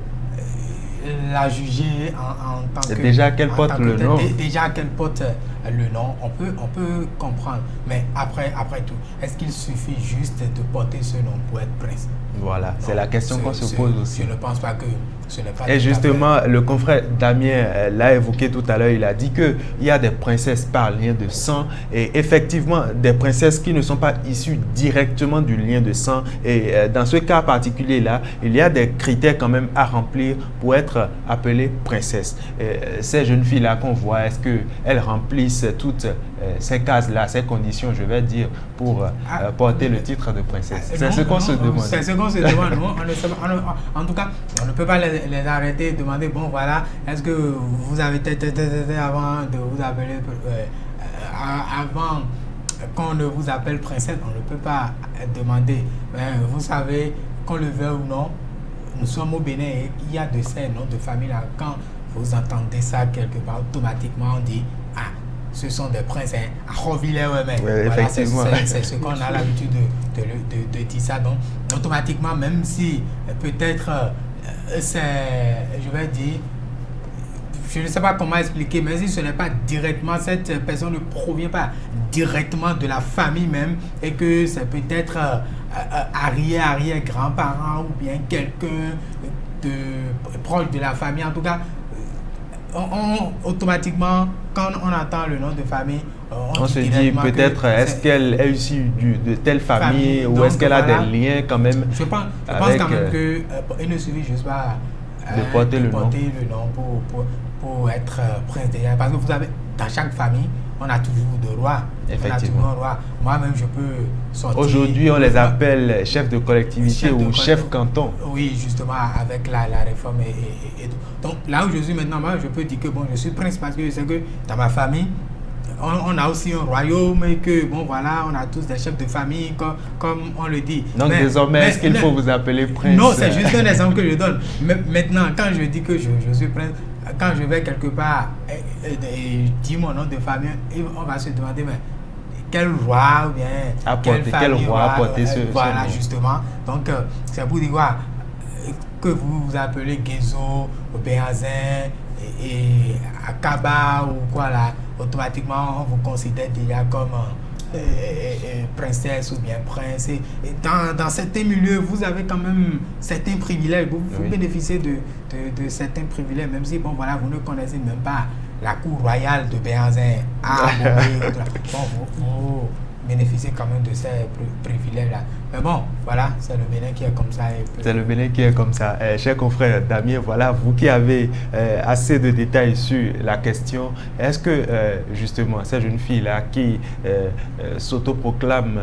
la juger en tant que... Déjà qu'elle porte le nom. Déjà qu'elle porte le nom, on peut comprendre. Mais après tout, est-ce qu'il suffit juste de porter ce nom pour être prince? Voilà, c'est la question qu'on se pose aussi. Je ne pense pas que ce n'est pas... Et justement, le confrère Damien l'a évoqué tout à l'heure, il a dit qu'il y a des princesses par lien de sang et effectivement des princesses qui ne sont pas issues directement du lien de sang. Et dans ce cas particulier-là, il y a des critères quand même à remplir pour être appelée princesse. Ces jeunes filles-là qu'on voit, est-ce qu'elles remplissent toutes ces cases-là, ces conditions, je vais dire, pour porter le titre de princesse? C'est ce qu'on se demande. C'est ce qu'on se demande. En tout cas, on ne peut pas les arrêter et demander, bon voilà, est-ce que vous avez été avant de vous appeler, avant qu'on ne vous appelle princesse, on ne peut pas demander. Mais vous savez, qu'on le veuille ou non, nous sommes au Bénin et il y a de ces noms de famille là. Quand vous entendez ça quelque part, automatiquement on dit, ah, ce sont des princes, hein, à Rovillers eux-mêmes. Ouais, voilà, effectivement. c'est ce qu'on a l'habitude de dire ça. Donc, automatiquement, même si peut-être c'est, je vais dire, je ne sais pas comment expliquer, mais si ce n'est pas directement, cette personne ne provient pas directement de la famille même, et que c'est peut-être arrière-grand-parent ou bien quelqu'un de proche de la famille, en tout cas, automatiquement, quand on entend le nom de famille, on se dit peut-être, est-ce qu'elle est issue de telle famille ou est-ce qu'elle a des liens quand même? Je pense quand même qu'il ne suffit juste pas de porter le nom pour être prince déjà. Parce que vous savez, dans chaque famille, on a toujours de rois. Effectivement. Moi-même, je peux sortir. Aujourd'hui, on les appelle chefs de collectivité ou chefs canton. Oui, justement, avec la réforme et tout. Donc, là où je suis maintenant, moi, je peux dire que bon, je suis prince parce que je sais que dans ma famille, on a aussi un royaume et que, bon, voilà, on a tous des chefs de famille, comme on le dit. Donc, désormais, est-ce qu'il faut vous appeler prince? Non, c'est juste un exemple que je donne. Mais maintenant, quand je dis que je suis prince, quand je vais quelque part et dis mon nom de famille, on va se demander, mais quel roi ou bien quel roi a porté ce voilà, nom. justement. Donc, c'est pour dire quoi, que vous vous appelez Guézo, Béazin et Akaba ou quoi là, automatiquement, on vous considère déjà comme princesse ou bien prince. Et dans certains milieux, vous avez quand même certains privilèges. Vous bénéficiez de certains privilèges, même si, bon, voilà, vous ne connaissez même pas la cour royale de Béhanzin à Bombay. Bon, vous bénéficiez quand même de ces privilèges-là. Mais bon, voilà, c'est le Bénin qui est comme ça. C'est le Bénin qui est comme ça. Cher confrère Damien, voilà, vous qui avez assez de détails sur la question, est-ce que justement ces jeunes filles-là qui s'autoproclament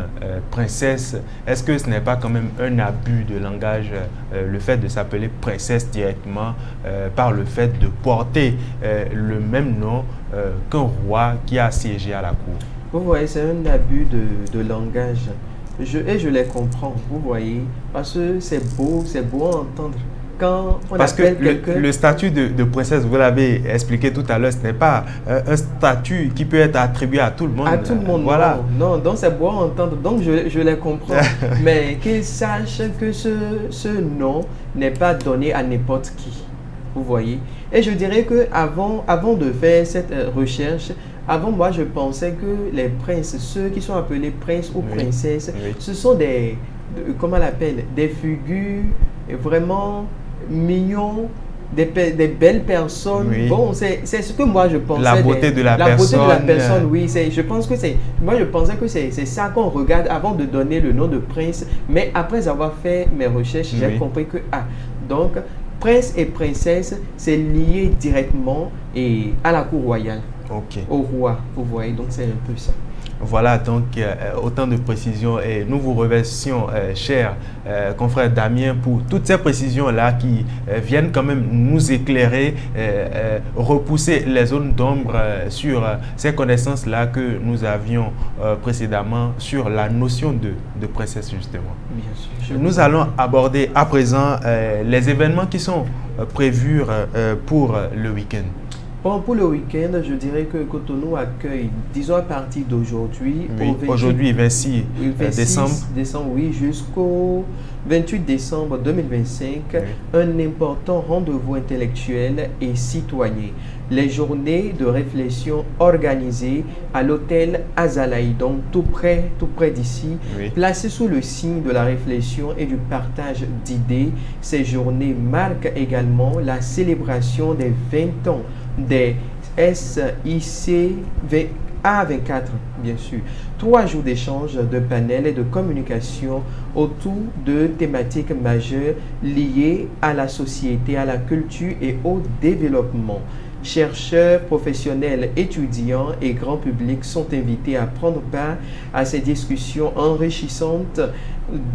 princesse, est-ce que ce n'est pas quand même un abus de langage, le fait de s'appeler princesse directement par le fait de porter le même nom qu'un roi qui a siégé à la cour? Vous voyez, c'est un abus de langage. Et je les comprends, vous voyez, parce que c'est beau à entendre. Quand on parce que le statut de princesse, vous l'avez expliqué tout à l'heure, ce n'est pas un statut qui peut être attribué à tout le monde. À tout le monde, voilà. Non, donc c'est beau à entendre, donc je les comprends. Mais qu'ils sachent que ce nom n'est pas donné à n'importe qui, vous voyez. Et je dirais qu'avant de faire cette recherche, avant, moi, je pensais que les princes, ceux qui sont appelés princes ou princesses, ce sont comment on l'appelle, des figures vraiment mignons, des belles personnes. Oui. Bon, c'est ce que moi je pensais. La beauté de la personne. La beauté de la personne, oui. Je pense que moi je pensais que c'est ça qu'on regarde avant de donner le nom de prince. Mais après avoir fait mes recherches, j'ai compris que, donc, prince et princesse, c'est lié directement à la cour royale. Au roi, vous voyez, donc c'est un peu ça. Voilà, donc autant de précisions et nous vous remercions, cher confrère Damien, pour toutes ces précisions-là qui viennent quand même nous éclairer, repousser les zones d'ombre sur ces connaissances-là que nous avions précédemment sur la notion de princesse, justement. Bien sûr. Nous allons aborder à présent les événements qui sont prévus pour le week-end. Bon, pour le week-end, je dirais que Cotonou accueille, disons à partir d'aujourd'hui, aujourd'hui 26 décembre. Oui, jusqu'au 28 décembre 2025, un important rendez-vous intellectuel et citoyen. Les journées de réflexion organisées à l'hôtel Azalaï, donc tout près d'ici, placées sous le signe de la réflexion et du partage d'idées. Ces journées marquent également la célébration des 20 ans des SIC A24, bien sûr. 3 jours d'échange, de panels et de communication autour de thématiques majeures liées à la société, à la culture et au développement. Chercheurs, professionnels, étudiants et grand public sont invités à prendre part à ces discussions enrichissantes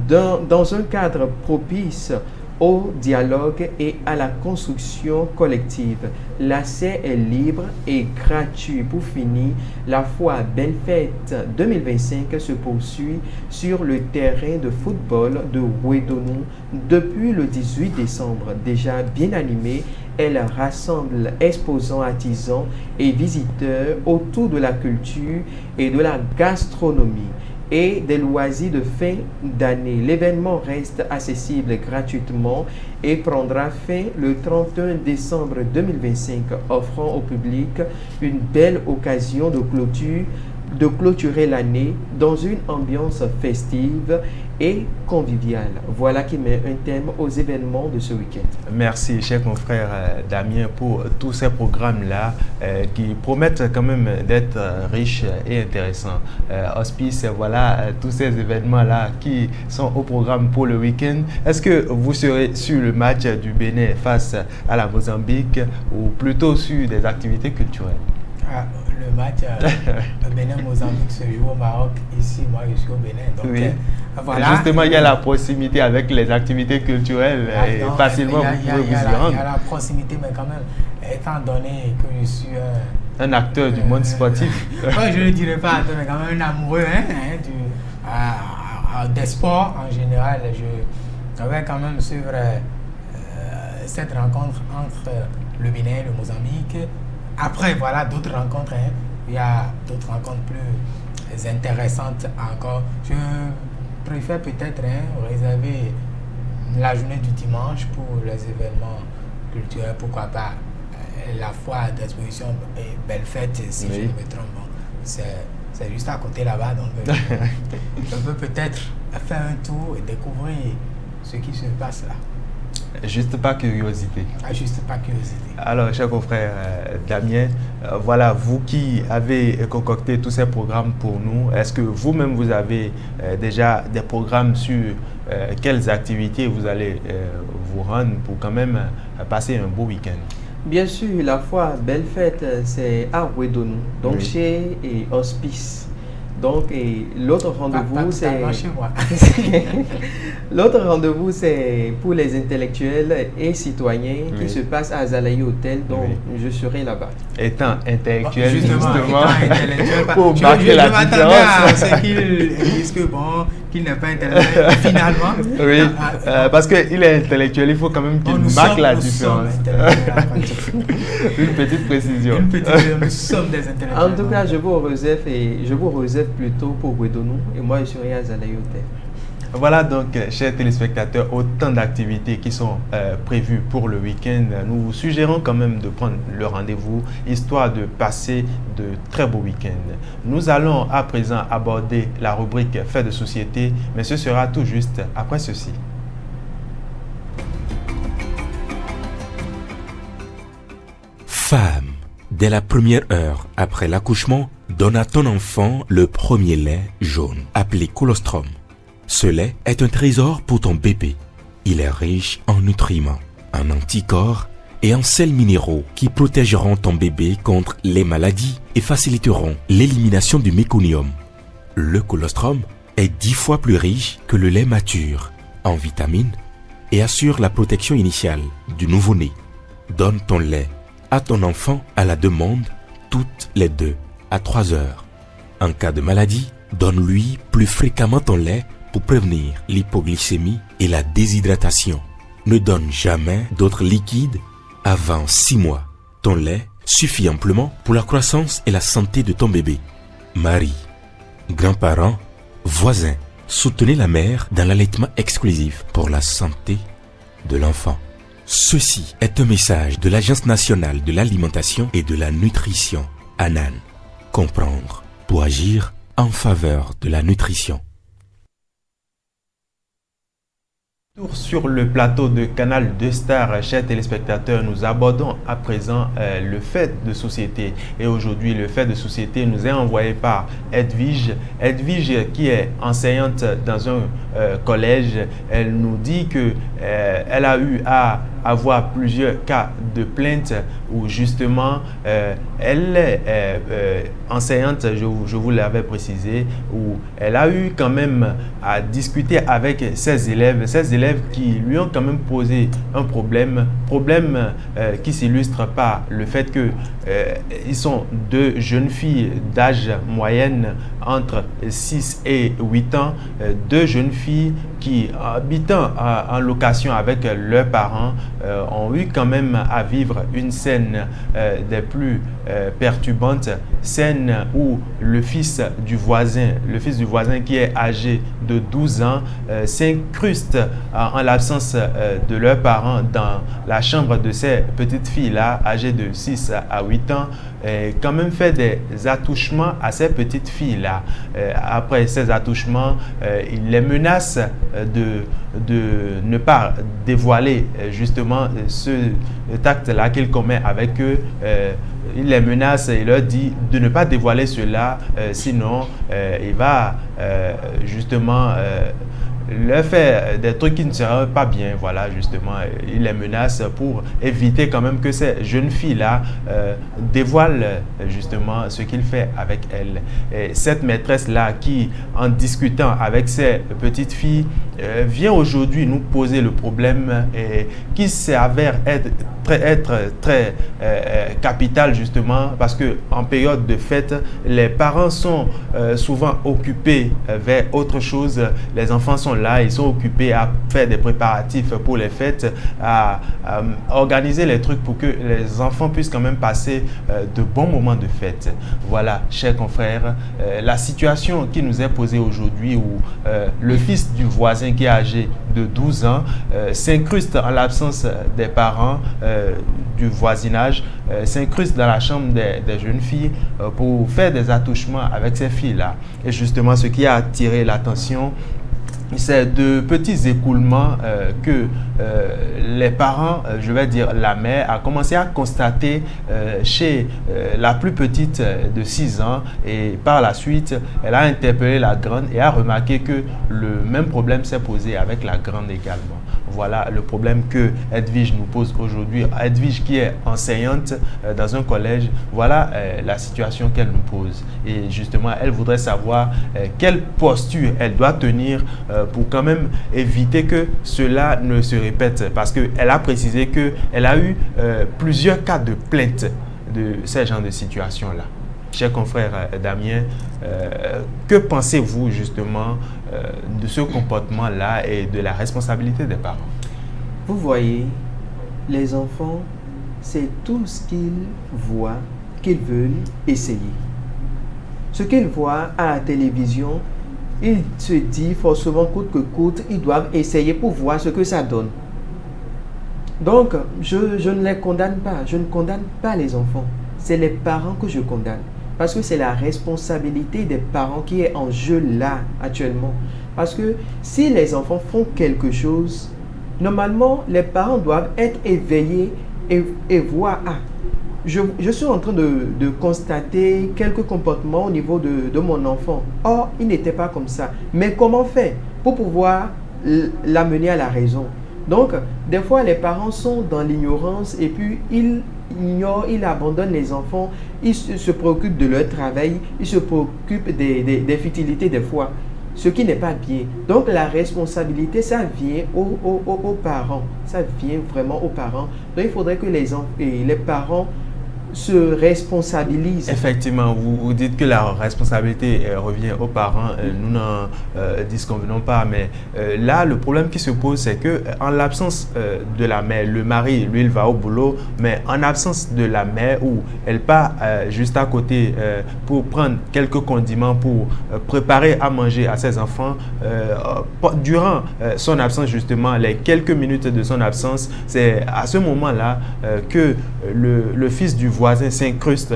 dans un cadre propice au dialogue et à la construction collective. L'accès est libre et gratuit. Pour finir, la Foire Belle Fête 2025 se poursuit sur le terrain de football de Ouédonou depuis le 18 décembre. Déjà bien animée, elle rassemble exposants, artisans et visiteurs autour de la culture et de la gastronomie et des loisirs de fin d'année. L'événement reste accessible gratuitement et prendra fin le 31 décembre 2025, offrant au public une belle occasion de clôturer l'année dans une ambiance festive et conviviale. Voilà qui met un thème aux événements de ce week-end. Merci, cher confrère Damien, pour tous ces programmes-là qui promettent quand même d'être riches et intéressants. Hospice, voilà tous ces événements-là qui sont au programme pour le week-end. Est-ce que vous serez sur le match du Bénin face à la Mozambique ou plutôt sur des activités culturelles? Le match Bénin-Mozambique se joue au Maroc. Ici, moi, je suis au Bénin. Donc, oui. Voilà. Justement, il y a la proximité avec les activités culturelles et facilement vous pouvez vous y rendre. Il y a la proximité, mais quand même, étant donné que je suis un acteur du monde sportif. Je ne dirais pas, mais quand même un amoureux des sports en général. Je vais quand même suivre cette rencontre entre le Bénin et le Mozambique. Après, voilà d'autres rencontres. Il y a d'autres rencontres plus intéressantes encore. Je préfère peut-être réserver la journée du dimanche pour les événements culturels. Pourquoi pas la foire d'exposition et Belle Fête, si je ne me trompe. Bon, c'est juste à côté là-bas. Donc, je peux peut-être faire un tour et découvrir ce qui se passe là. Juste par curiosité. Juste par curiosité. Alors, cher confrère Damien, voilà, vous qui avez concocté tous ces programmes pour nous, est-ce que vous-même vous avez déjà des programmes sur quelles activités vous allez vous rendre pour quand même passer un beau week-end? Bien sûr, la foire Belle Fête, c'est à Ouédonou, donc chez Hospice. Donc, l'autre rendez-vous, c'est... L'autre rendez-vous, c'est pour les intellectuels et citoyens qui se passe à Azalaï Hotel, donc je serai là-bas. Étant intellectuel, justement pour marquer la différence. Je m'attendais à ce qu'ils disent que qu'il n'est pas intellectuel, finalement. Oui, parce qu'il est intellectuel, il faut quand même qu'il marque la différence. Une petite précision. Nous sommes des intellectuels. En tout cas, je vous réserve plutôt pour Ouédonou et moi je serai à Azalaï Hotel. Voilà donc, chers téléspectateurs, autant d'activités qui sont prévues pour le week-end. Nous vous suggérons quand même de prendre le rendez-vous, histoire de passer de très beaux week-ends. Nous allons à présent aborder la rubrique Faits de société, mais ce sera tout juste après ceci. Femme, dès la première heure après l'accouchement, donne à ton enfant le premier lait jaune, appelé colostrum. Ce lait est un trésor pour ton bébé. Il est riche en nutriments, en anticorps et en sels minéraux qui protégeront ton bébé contre les maladies et faciliteront l'élimination du méconium. Le colostrum est 10 fois plus riche que le lait mature en vitamines et assure la protection initiale du nouveau-né. Donne ton lait à ton enfant à la demande toutes les 2 à 3 heures. En cas de maladie, donne-lui plus fréquemment ton lait pour prévenir l'hypoglycémie et la déshydratation. Ne donne jamais d'autres liquides avant 6 mois. Ton lait suffit amplement pour la croissance et la santé de ton bébé. Mari, grands-parents, voisins, Soutenez la mère dans l'allaitement exclusif pour la santé de l'enfant. Ceci est un message de l'Agence nationale de l'alimentation et de la nutrition, ANAN. Comprendre pour agir en faveur de la nutrition. Sur le plateau de Canal 2 Star, chers téléspectateurs, nous abordons à présent le fait de société. Et aujourd'hui, le fait de société nous est envoyé par Edwige. Edwige, qui est enseignante dans un collège, elle nous dit que elle a eu à avoir plusieurs cas de plainte où justement elle est enseignante, je vous l'avais précisé, où elle a eu quand même à discuter avec ses élèves qui lui ont quand même posé un problème qui s'illustre par le fait que ils sont deux jeunes filles d'âge moyenne entre 6 et 8 ans, deux jeunes filles qui, habitant en location avec leurs parents, ont eu quand même à vivre une scène des plus perturbantes, scène où le fils du voisin qui est âgé de 12 ans s'incruste en l'absence de leurs parents dans la chambre de ces petites filles-là, âgées de 6 à 8 ans, quand même fait des attouchements à ces petites filles-là. Après ces attouchements, il les menace de ne pas dévoiler justement ce acte-là qu'il commet avec eux. Il les menace et il leur dit de ne pas dévoiler cela, sinon il va justement leur faire des trucs qui ne seraient pas bien. Voilà, justement, il les menace pour éviter quand même que ces jeunes filles-là dévoilent justement ce qu'il fait avec elles. Et cette maîtresse-là qui, en discutant avec ces petites filles, vient aujourd'hui nous poser le problème et qui s'avère être très capital justement parce que en période de fête, les parents sont souvent occupés vers autre chose. Les enfants sont là, ils sont occupés à faire des préparatifs pour les fêtes, à organiser les trucs pour que les enfants puissent quand même passer de bons moments de fête. Voilà, chers confrères, la situation qui nous est posée aujourd'hui où le fils du voisin qui est âgé de 12 ans s'incruste en l'absence des parents du voisinage, s'incruste dans la chambre des jeunes filles pour faire des attouchements avec ces filles-là. Et justement, ce qui a attiré l'attention, c'est de petits écoulements que les parents, je vais dire la mère, a commencé à constater chez la plus petite de 6 ans et par la suite, elle a interpellé la grande et a remarqué que le même problème s'est posé avec la grande également. Voilà le problème que Edwige nous pose aujourd'hui. Edwige qui est enseignante dans un collège, voilà la situation qu'elle nous pose. Et justement, elle voudrait savoir quelle posture elle doit tenir pour quand même éviter que cela ne se répète. Parce qu'elle a précisé qu'elle a eu plusieurs cas de plainte de ce genre de situation-là. Cher confrère Damien, que pensez-vous justement de ce comportement-là et de la responsabilité des parents? Vous voyez, les enfants, c'est tout ce qu'ils voient, qu'ils veulent essayer. Ce qu'ils voient à la télévision, ils se disent forcément coûte que coûte, ils doivent essayer pour voir ce que ça donne. Donc, je ne les condamne pas, je ne condamne pas les enfants. C'est les parents que je condamne. Parce que c'est la responsabilité des parents qui est en jeu là, actuellement. Parce que si les enfants font quelque chose, normalement, les parents doivent être éveillés et voir, je suis en train de constater quelques comportements au niveau de mon enfant. Or, il n'était pas comme ça. Mais comment faire pour pouvoir l'amener à la raison? Donc, des fois, les parents sont dans l'ignorance et puis ils ignorent, ils abandonnent les enfants, ils se préoccupent de leur travail, ils se préoccupent des futilités des fois, ce qui n'est pas bien. Donc, la responsabilité, ça vient aux parents, ça vient vraiment aux parents. Donc, il faudrait que les parents se responsabilisent. Effectivement, vous dites que la responsabilité revient aux parents. Nous n'en disconvenons pas, mais là, le problème qui se pose, c'est que en l'absence de la mère, le mari, lui, il va au boulot, mais en absence de la mère, où elle part juste à côté pour prendre quelques condiments, pour préparer à manger à ses enfants, durant son absence, justement, les quelques minutes de son absence, c'est à ce moment-là que le fils du voisin s'incruste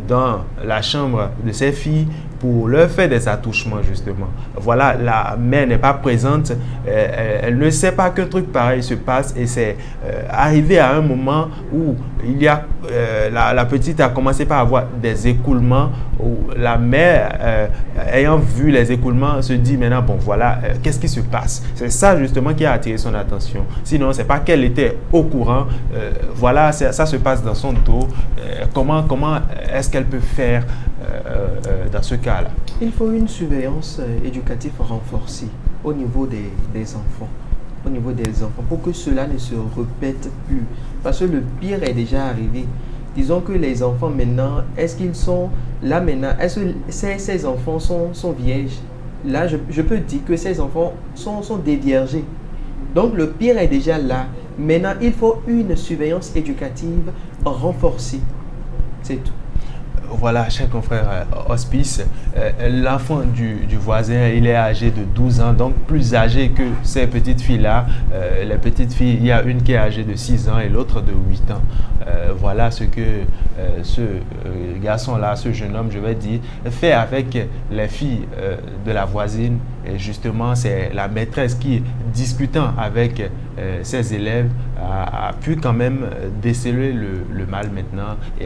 dans la chambre de ses filles pour leur faire des attouchements, justement. Voilà, la mère n'est pas présente, elle ne sait pas qu'un truc pareil se passe, et c'est arrivé à un moment où il y a, la petite a commencé par avoir des écoulements, où la mère, ayant vu les écoulements, se dit maintenant, bon voilà, qu'est-ce qui se passe? C'est ça justement qui a attiré son attention. Sinon, c'est pas qu'elle était au courant, voilà, ça se passe dans son dos. Comment est-ce qu'elle peut faire dans ce cas-là? Il faut une surveillance éducative renforcée au niveau des enfants. Au niveau des enfants, pour que cela ne se répète plus. Parce que le pire est déjà arrivé. Disons que les enfants maintenant, est-ce qu'ils sont là maintenant? Est-ce que ces enfants sont vierges? Là, je peux dire que ces enfants sont déviergés. Donc le pire est déjà là. Maintenant, il faut une surveillance éducative renforcée. C'est tout. Voilà, cher confrère Hospice, l'enfant du voisin, il est âgé de 12 ans, donc plus âgé que ces petites filles-là. Les petites filles, il y a une qui est âgée de 6 ans et l'autre de 8 ans. Voilà ce que ce garçon-là, ce jeune homme, je vais dire, fait avec les filles de la voisine. Et justement, c'est la maîtresse qui, discutant avec ses élèves, a pu quand même déceler le mal maintenant, et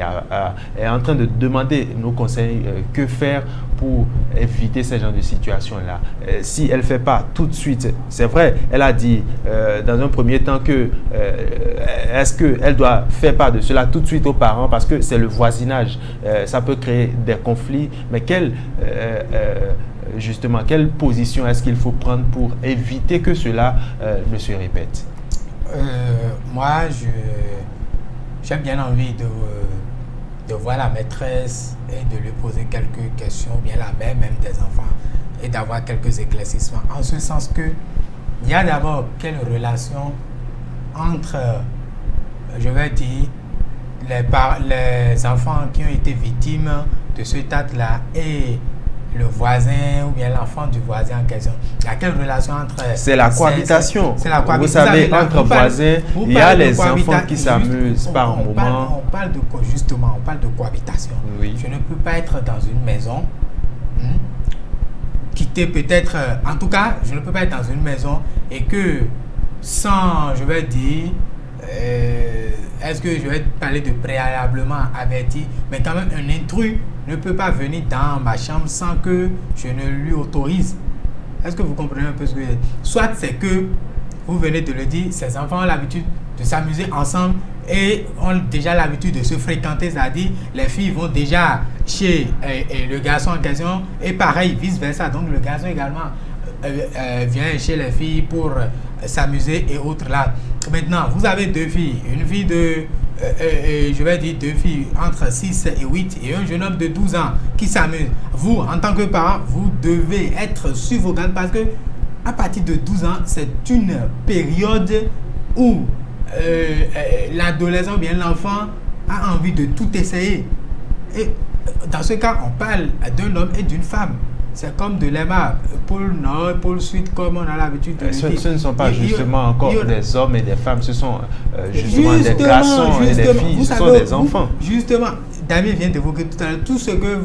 est en train de demander nos conseils, que faire pour éviter ce genre de situation-là. Si elle ne fait pas tout de suite, c'est vrai, elle a dit dans un premier temps que est-ce qu'elle doit faire part de cela tout de suite aux parents, parce que c'est le voisinage, ça peut créer des conflits, mais justement, quelle position est-ce qu'il faut prendre pour éviter que cela ne se répète? Moi, j'ai bien envie de voir la maîtresse et de lui poser quelques questions, bien la mère même des enfants, et d'avoir quelques éclaircissements. En ce sens que, il y a d'abord quelle relation entre, je vais dire, les enfants qui ont été victimes de cet acte-là et le voisin ou bien l'enfant du voisin en question. Il y a quelle relation entre... C'est la cohabitation. C'est la cohabitation. Vous savez, entre voisins, il y a les enfants qui s'amusent par moment. On parle de cohabitation. Oui. Je ne peux pas être dans une maison, quitter peut-être... en tout cas, je ne peux pas être dans une maison et que sans, je vais dire... est-ce que je vais parler de préalablement averti, mais quand même un intrus ne peut pas venir dans ma chambre sans que je ne lui autorise. Est-ce que vous comprenez un peu ce que je veux dire? Soit c'est que, vous venez de le dire, ces enfants ont l'habitude de s'amuser ensemble et ont déjà l'habitude de se fréquenter, c'est-à-dire les filles vont déjà chez le garçon en question et pareil, vice-versa. Donc le garçon également vient chez les filles pour s'amuser et autres là. Maintenant, vous avez deux filles, une fille de, je vais dire deux filles entre 6 et 8 et un jeune homme de 12 ans qui s'amuse. Vous, en tant que parent, vous devez être sur vos gardes parce que à partir de 12 ans, c'est une période où l'adolescent ou bien l'enfant a envie de tout essayer. Et dans ce cas, on parle d'un homme et d'une femme. C'est comme de l'EMA, pôle nord, pôle sud, comme on a l'habitude de le dire. Ce ne sont pas justement encore des hommes et des femmes, ce sont justement des garçons et des filles, ce sont des enfants. Justement, Damien vient d'évoquer tout à l'heure, tout ce que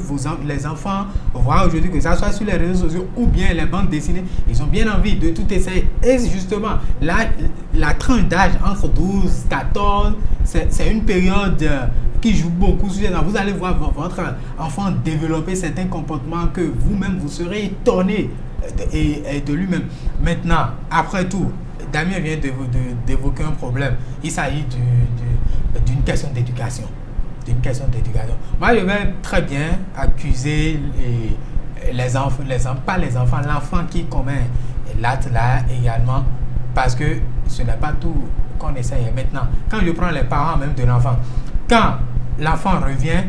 les enfants voient aujourd'hui, que ce soit sur les réseaux sociaux ou bien les bandes dessinées, ils ont bien envie de tout essayer. Et justement, la tranche d'âge entre 12 et 14, c'est une période qui joue beaucoup sur les enfants. Vous allez voir votre enfant développer certains comportements que vous-même, vous serez étonné de lui-même. Maintenant, après tout, Damien vient d'évoquer un problème. Il s'agit d'une question d'éducation. Moi, je vais très bien accuser l'enfant qui commet l'acte là également, parce que ce n'est pas tout qu'on essaye. Maintenant, quand je prends les parents même de l'enfant, quand l'enfant revient,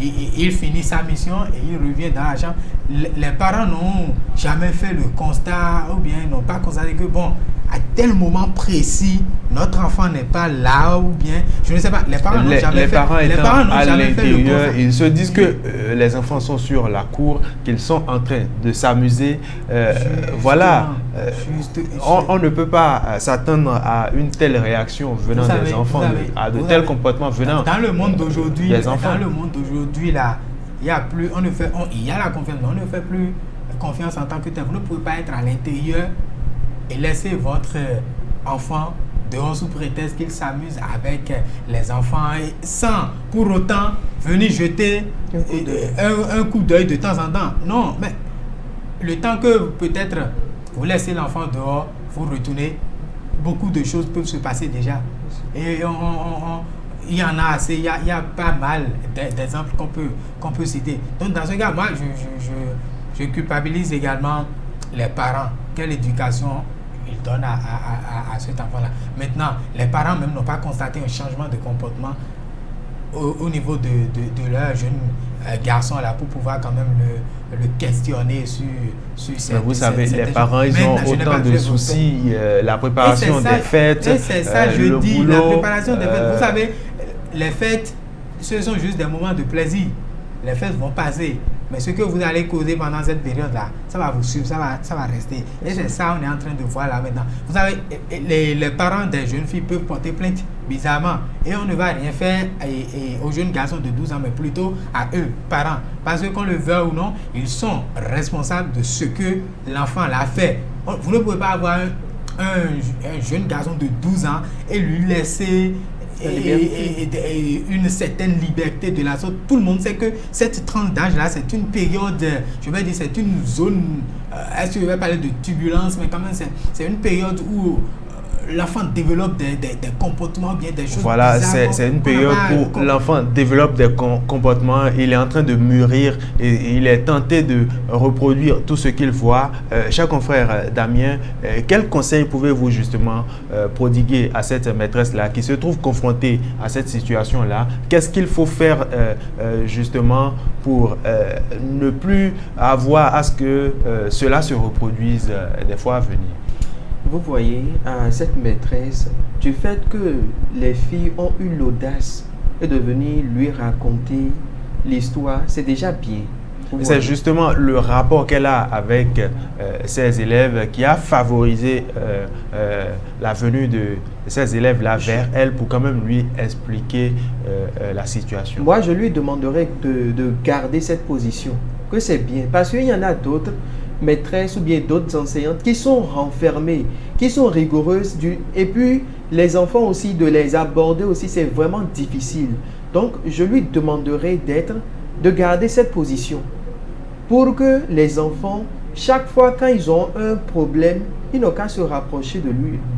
il finit sa mission et il revient dans la chambre. Les parents n'ont jamais fait le constat ou bien n'ont pas constaté que bon, à tel moment précis, notre enfant n'est pas là ou bien, je ne sais pas, les parents n'ont jamais fait. Les parents n'ont jamais fait le constat. Ils se disent que les enfants sont sur la cour, qu'ils sont en train de s'amuser. Voilà. On ne peut pas s'attendre à une telle réaction venant des enfants, à de tels comportements venant dans le monde d'aujourd'hui. Des enfants. Dans le monde d'aujourd'hui, là, il y a plus, il y a la confiance, mais on ne fait plus confiance en tant que tel. Vous ne pouvez pas être à l'intérieur et laisser votre enfant dehors sous prétexte qu'il s'amuse avec les enfants sans pour autant venir jeter un coup d'œil de temps en temps. Non, mais le temps que peut-être vous laissez l'enfant dehors, vous retournez, beaucoup de choses peuvent se passer déjà. Et il y en a assez, il y a pas mal d'exemples qu'on peut citer. Donc dans ce cas, moi, je culpabilise également les parents. Quelle éducation ils donnent à cet enfant-là. Maintenant, les parents même n'ont pas constaté un changement de comportement au niveau de leur jeune garçon là pour pouvoir quand même le questionner sur cette... Vous savez, les parents, ils ont autant de soucis, la préparation des fêtes, et c'est ça, je dis, boulot, la préparation des fêtes. Vous savez, les fêtes, ce sont juste des moments de plaisir. Les fêtes vont passer. Mais ce que vous allez causer pendant cette période-là, ça va vous suivre, ça va rester. Et c'est ça qu'on est en train de voir là maintenant. Vous savez, les parents des jeunes filles peuvent porter plainte bizarrement. Et on ne va rien faire aux jeunes garçons de 12 ans, mais plutôt à eux, parents. Parce que qu'on le veuille ou non, ils sont responsables de ce que l'enfant l'a fait. Vous ne pouvez pas avoir un jeune garçon de 12 ans et lui laisser... Et une certaine liberté de la sorte. Tout le monde sait que cette tranche d'âge-là, c'est une période, je vais dire, c'est une zone, est-ce que je vais parler de turbulence, mais quand même, c'est une période où l'enfant développe des comportements, bien des choses. Voilà, c'est une période où l'enfant développe des comportements, il est en train de mûrir et il est tenté de reproduire tout ce qu'il voit. Cher confrère Damien, quel conseil pouvez-vous justement prodiguer à cette maîtresse-là qui se trouve confrontée à cette situation-là? Qu'est-ce qu'il faut faire justement pour ne plus avoir à ce que cela se reproduise des fois à venir? Vous voyez, cette maîtresse, du fait que les filles ont eu l'audace de venir lui raconter l'histoire, c'est déjà bien. C'est justement le rapport qu'elle a avec ses élèves qui a favorisé la venue de ces élèves-là vers elle pour quand même lui expliquer la situation. Moi, je lui demanderais de garder cette position, que c'est bien, parce qu'il y en a d'autres maîtresses ou bien d'autres enseignantes qui sont renfermées, qui sont rigoureuses, et puis les enfants aussi, de les aborder aussi, c'est vraiment difficile. Donc, je lui demanderai de garder cette position pour que les enfants, chaque fois quand ils ont un problème, ils n'ont qu'à se rapprocher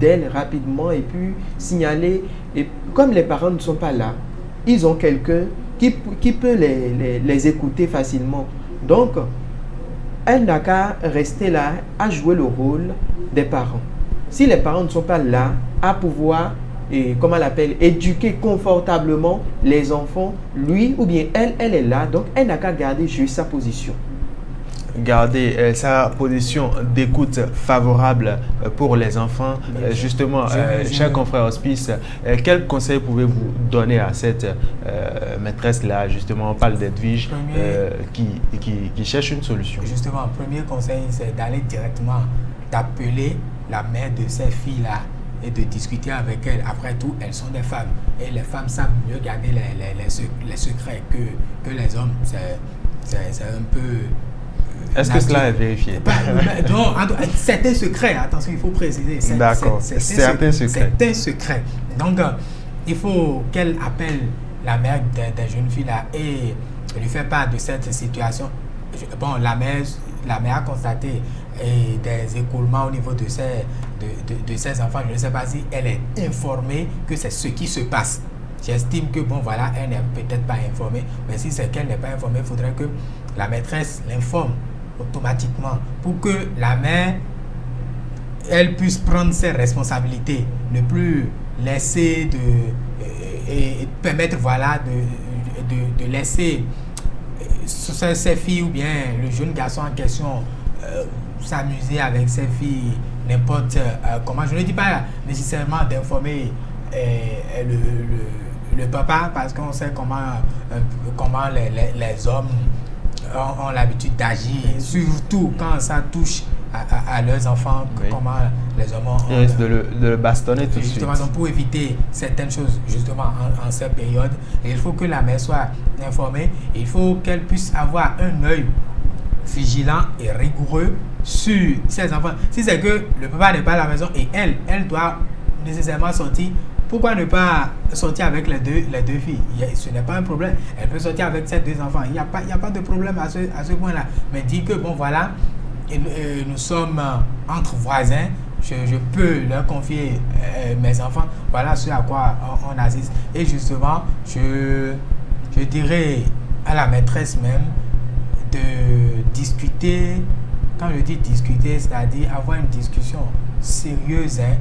d'elle rapidement et puis signaler. Et comme les parents ne sont pas là, ils ont quelqu'un qui peut les écouter facilement. Donc, elle n'a qu'à rester là, à jouer le rôle des parents. Si les parents ne sont pas là, à pouvoir, comment elle appelle, éduquer confortablement les enfants, lui ou bien elle est là, donc elle n'a qu'à garder juste sa position. Garder sa position d'écoute favorable pour les enfants. Justement, cher confrère Hospice, quel conseil pouvez-vous donner à cette maîtresse-là? Justement, on parle d'Edwige qui cherche une solution. Justement, premier conseil, c'est d'aller directement d'appeler la mère de ces filles-là et de discuter avec elles. Après tout, elles sont des femmes et les femmes savent mieux garder les secrets que les hommes. C'est un peu... Est-ce que cela est vérifié? Non, certains secrets, attention, il faut préciser. D'accord, certains secrets. Certains secrets. Donc, il faut qu'elle appelle la mère des jeunes filles là et lui faire part de cette situation. Bon, la mère a constaté des écoulements au niveau de ses enfants. Je ne sais pas si elle est informée que c'est ce qui se passe. J'estime que, bon, voilà, elle n'est peut-être pas informée, mais si c'est qu'elle n'est pas informée, il faudrait que la maîtresse l'informe automatiquement pour que la mère, elle puisse prendre ses responsabilités, ne plus laisser et permettre, voilà, de laisser ses filles ou bien le jeune garçon en question s'amuser avec ses filles n'importe comment. Je ne dis pas nécessairement d'informer le papa, parce qu'on sait comment les hommes ont l'habitude d'agir, surtout quand ça touche à leurs enfants, oui. comment les hommes ont... Ils risquent de le bastonner tout de suite. Justement, donc pour éviter certaines choses, justement, en cette période, il faut que la mère soit informée, il faut qu'elle puisse avoir un œil vigilant et rigoureux sur ses enfants. Si c'est que le papa n'est pas à la maison et elle doit nécessairement sortir, pourquoi ne pas sortir avec les deux filles? Ce n'est pas un problème. Elle peut sortir avec ses deux enfants. Il n'y a pas de problème à ce point-là. Mais dire que, bon, voilà, nous sommes entre voisins, je peux leur confier mes enfants. Voilà ce à quoi on assiste. Et justement, je dirais à la maîtresse même de discuter. Quand je dis discuter, c'est-à-dire avoir une discussion sérieuse, hein,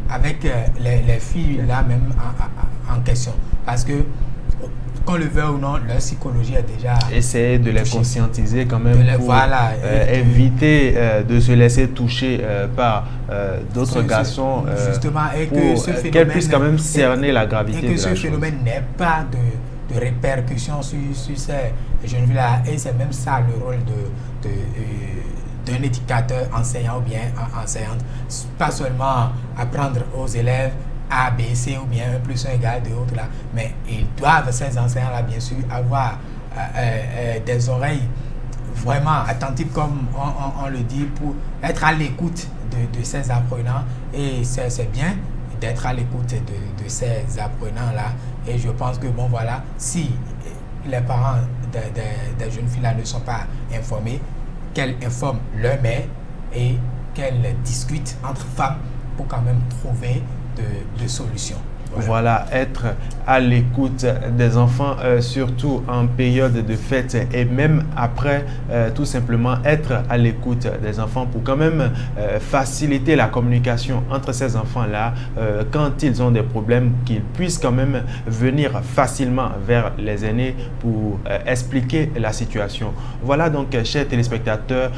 avec les filles là même en question, parce que qu'on le veuille ou non, leur psychologie est déjà essayer de les conscientiser quand même pour voilà, éviter de se laisser toucher par d'autres garçons, justement, et pour que ce phénomène qu'elles puissent quand même cerner la gravité de la chose. Et que ce phénomène n'ait pas de répercussions sur ces jeunes filles là, et c'est même ça le rôle d'un éducateur enseignant ou bien enseignante, pas seulement apprendre aux élèves A, B, C ou bien 1 plus 1 égale 2 autres là, mais ils doivent, ces enseignants là bien sûr, avoir des oreilles vraiment attentives comme on le dit, pour être à l'écoute de ces apprenants, et c'est bien d'être à l'écoute de ces apprenants là, et je pense que bon voilà, si les parents des jeunes filles là ne sont pas informés, qu'elles informent leur mère et qu'elles discutent entre femmes pour quand même trouver de solutions. Voilà, être à l'écoute des enfants, surtout en période de fête et même après, tout simplement être à l'écoute des enfants pour quand même faciliter la communication entre ces enfants-là, quand ils ont des problèmes, qu'ils puissent quand même venir facilement vers les aînés pour expliquer la situation. Voilà donc, chers téléspectateurs,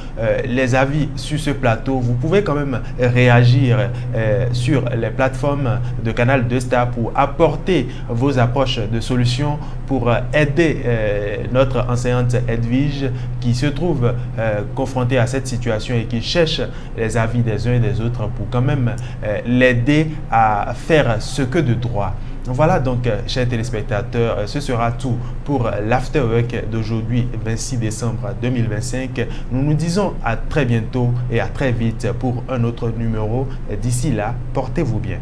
les avis sur ce plateau. Vous pouvez quand même réagir sur les plateformes de Canal 2 Star pour apporter vos approches de solutions pour aider notre enseignante Edwige qui se trouve confrontée à cette situation et qui cherche les avis des uns et des autres pour quand même l'aider à faire ce que de droit. Voilà donc, chers téléspectateurs, ce sera tout pour l'Afterwork d'aujourd'hui, 26 décembre 2025. Nous nous disons à très bientôt et à très vite pour un autre numéro. D'ici là, portez-vous bien.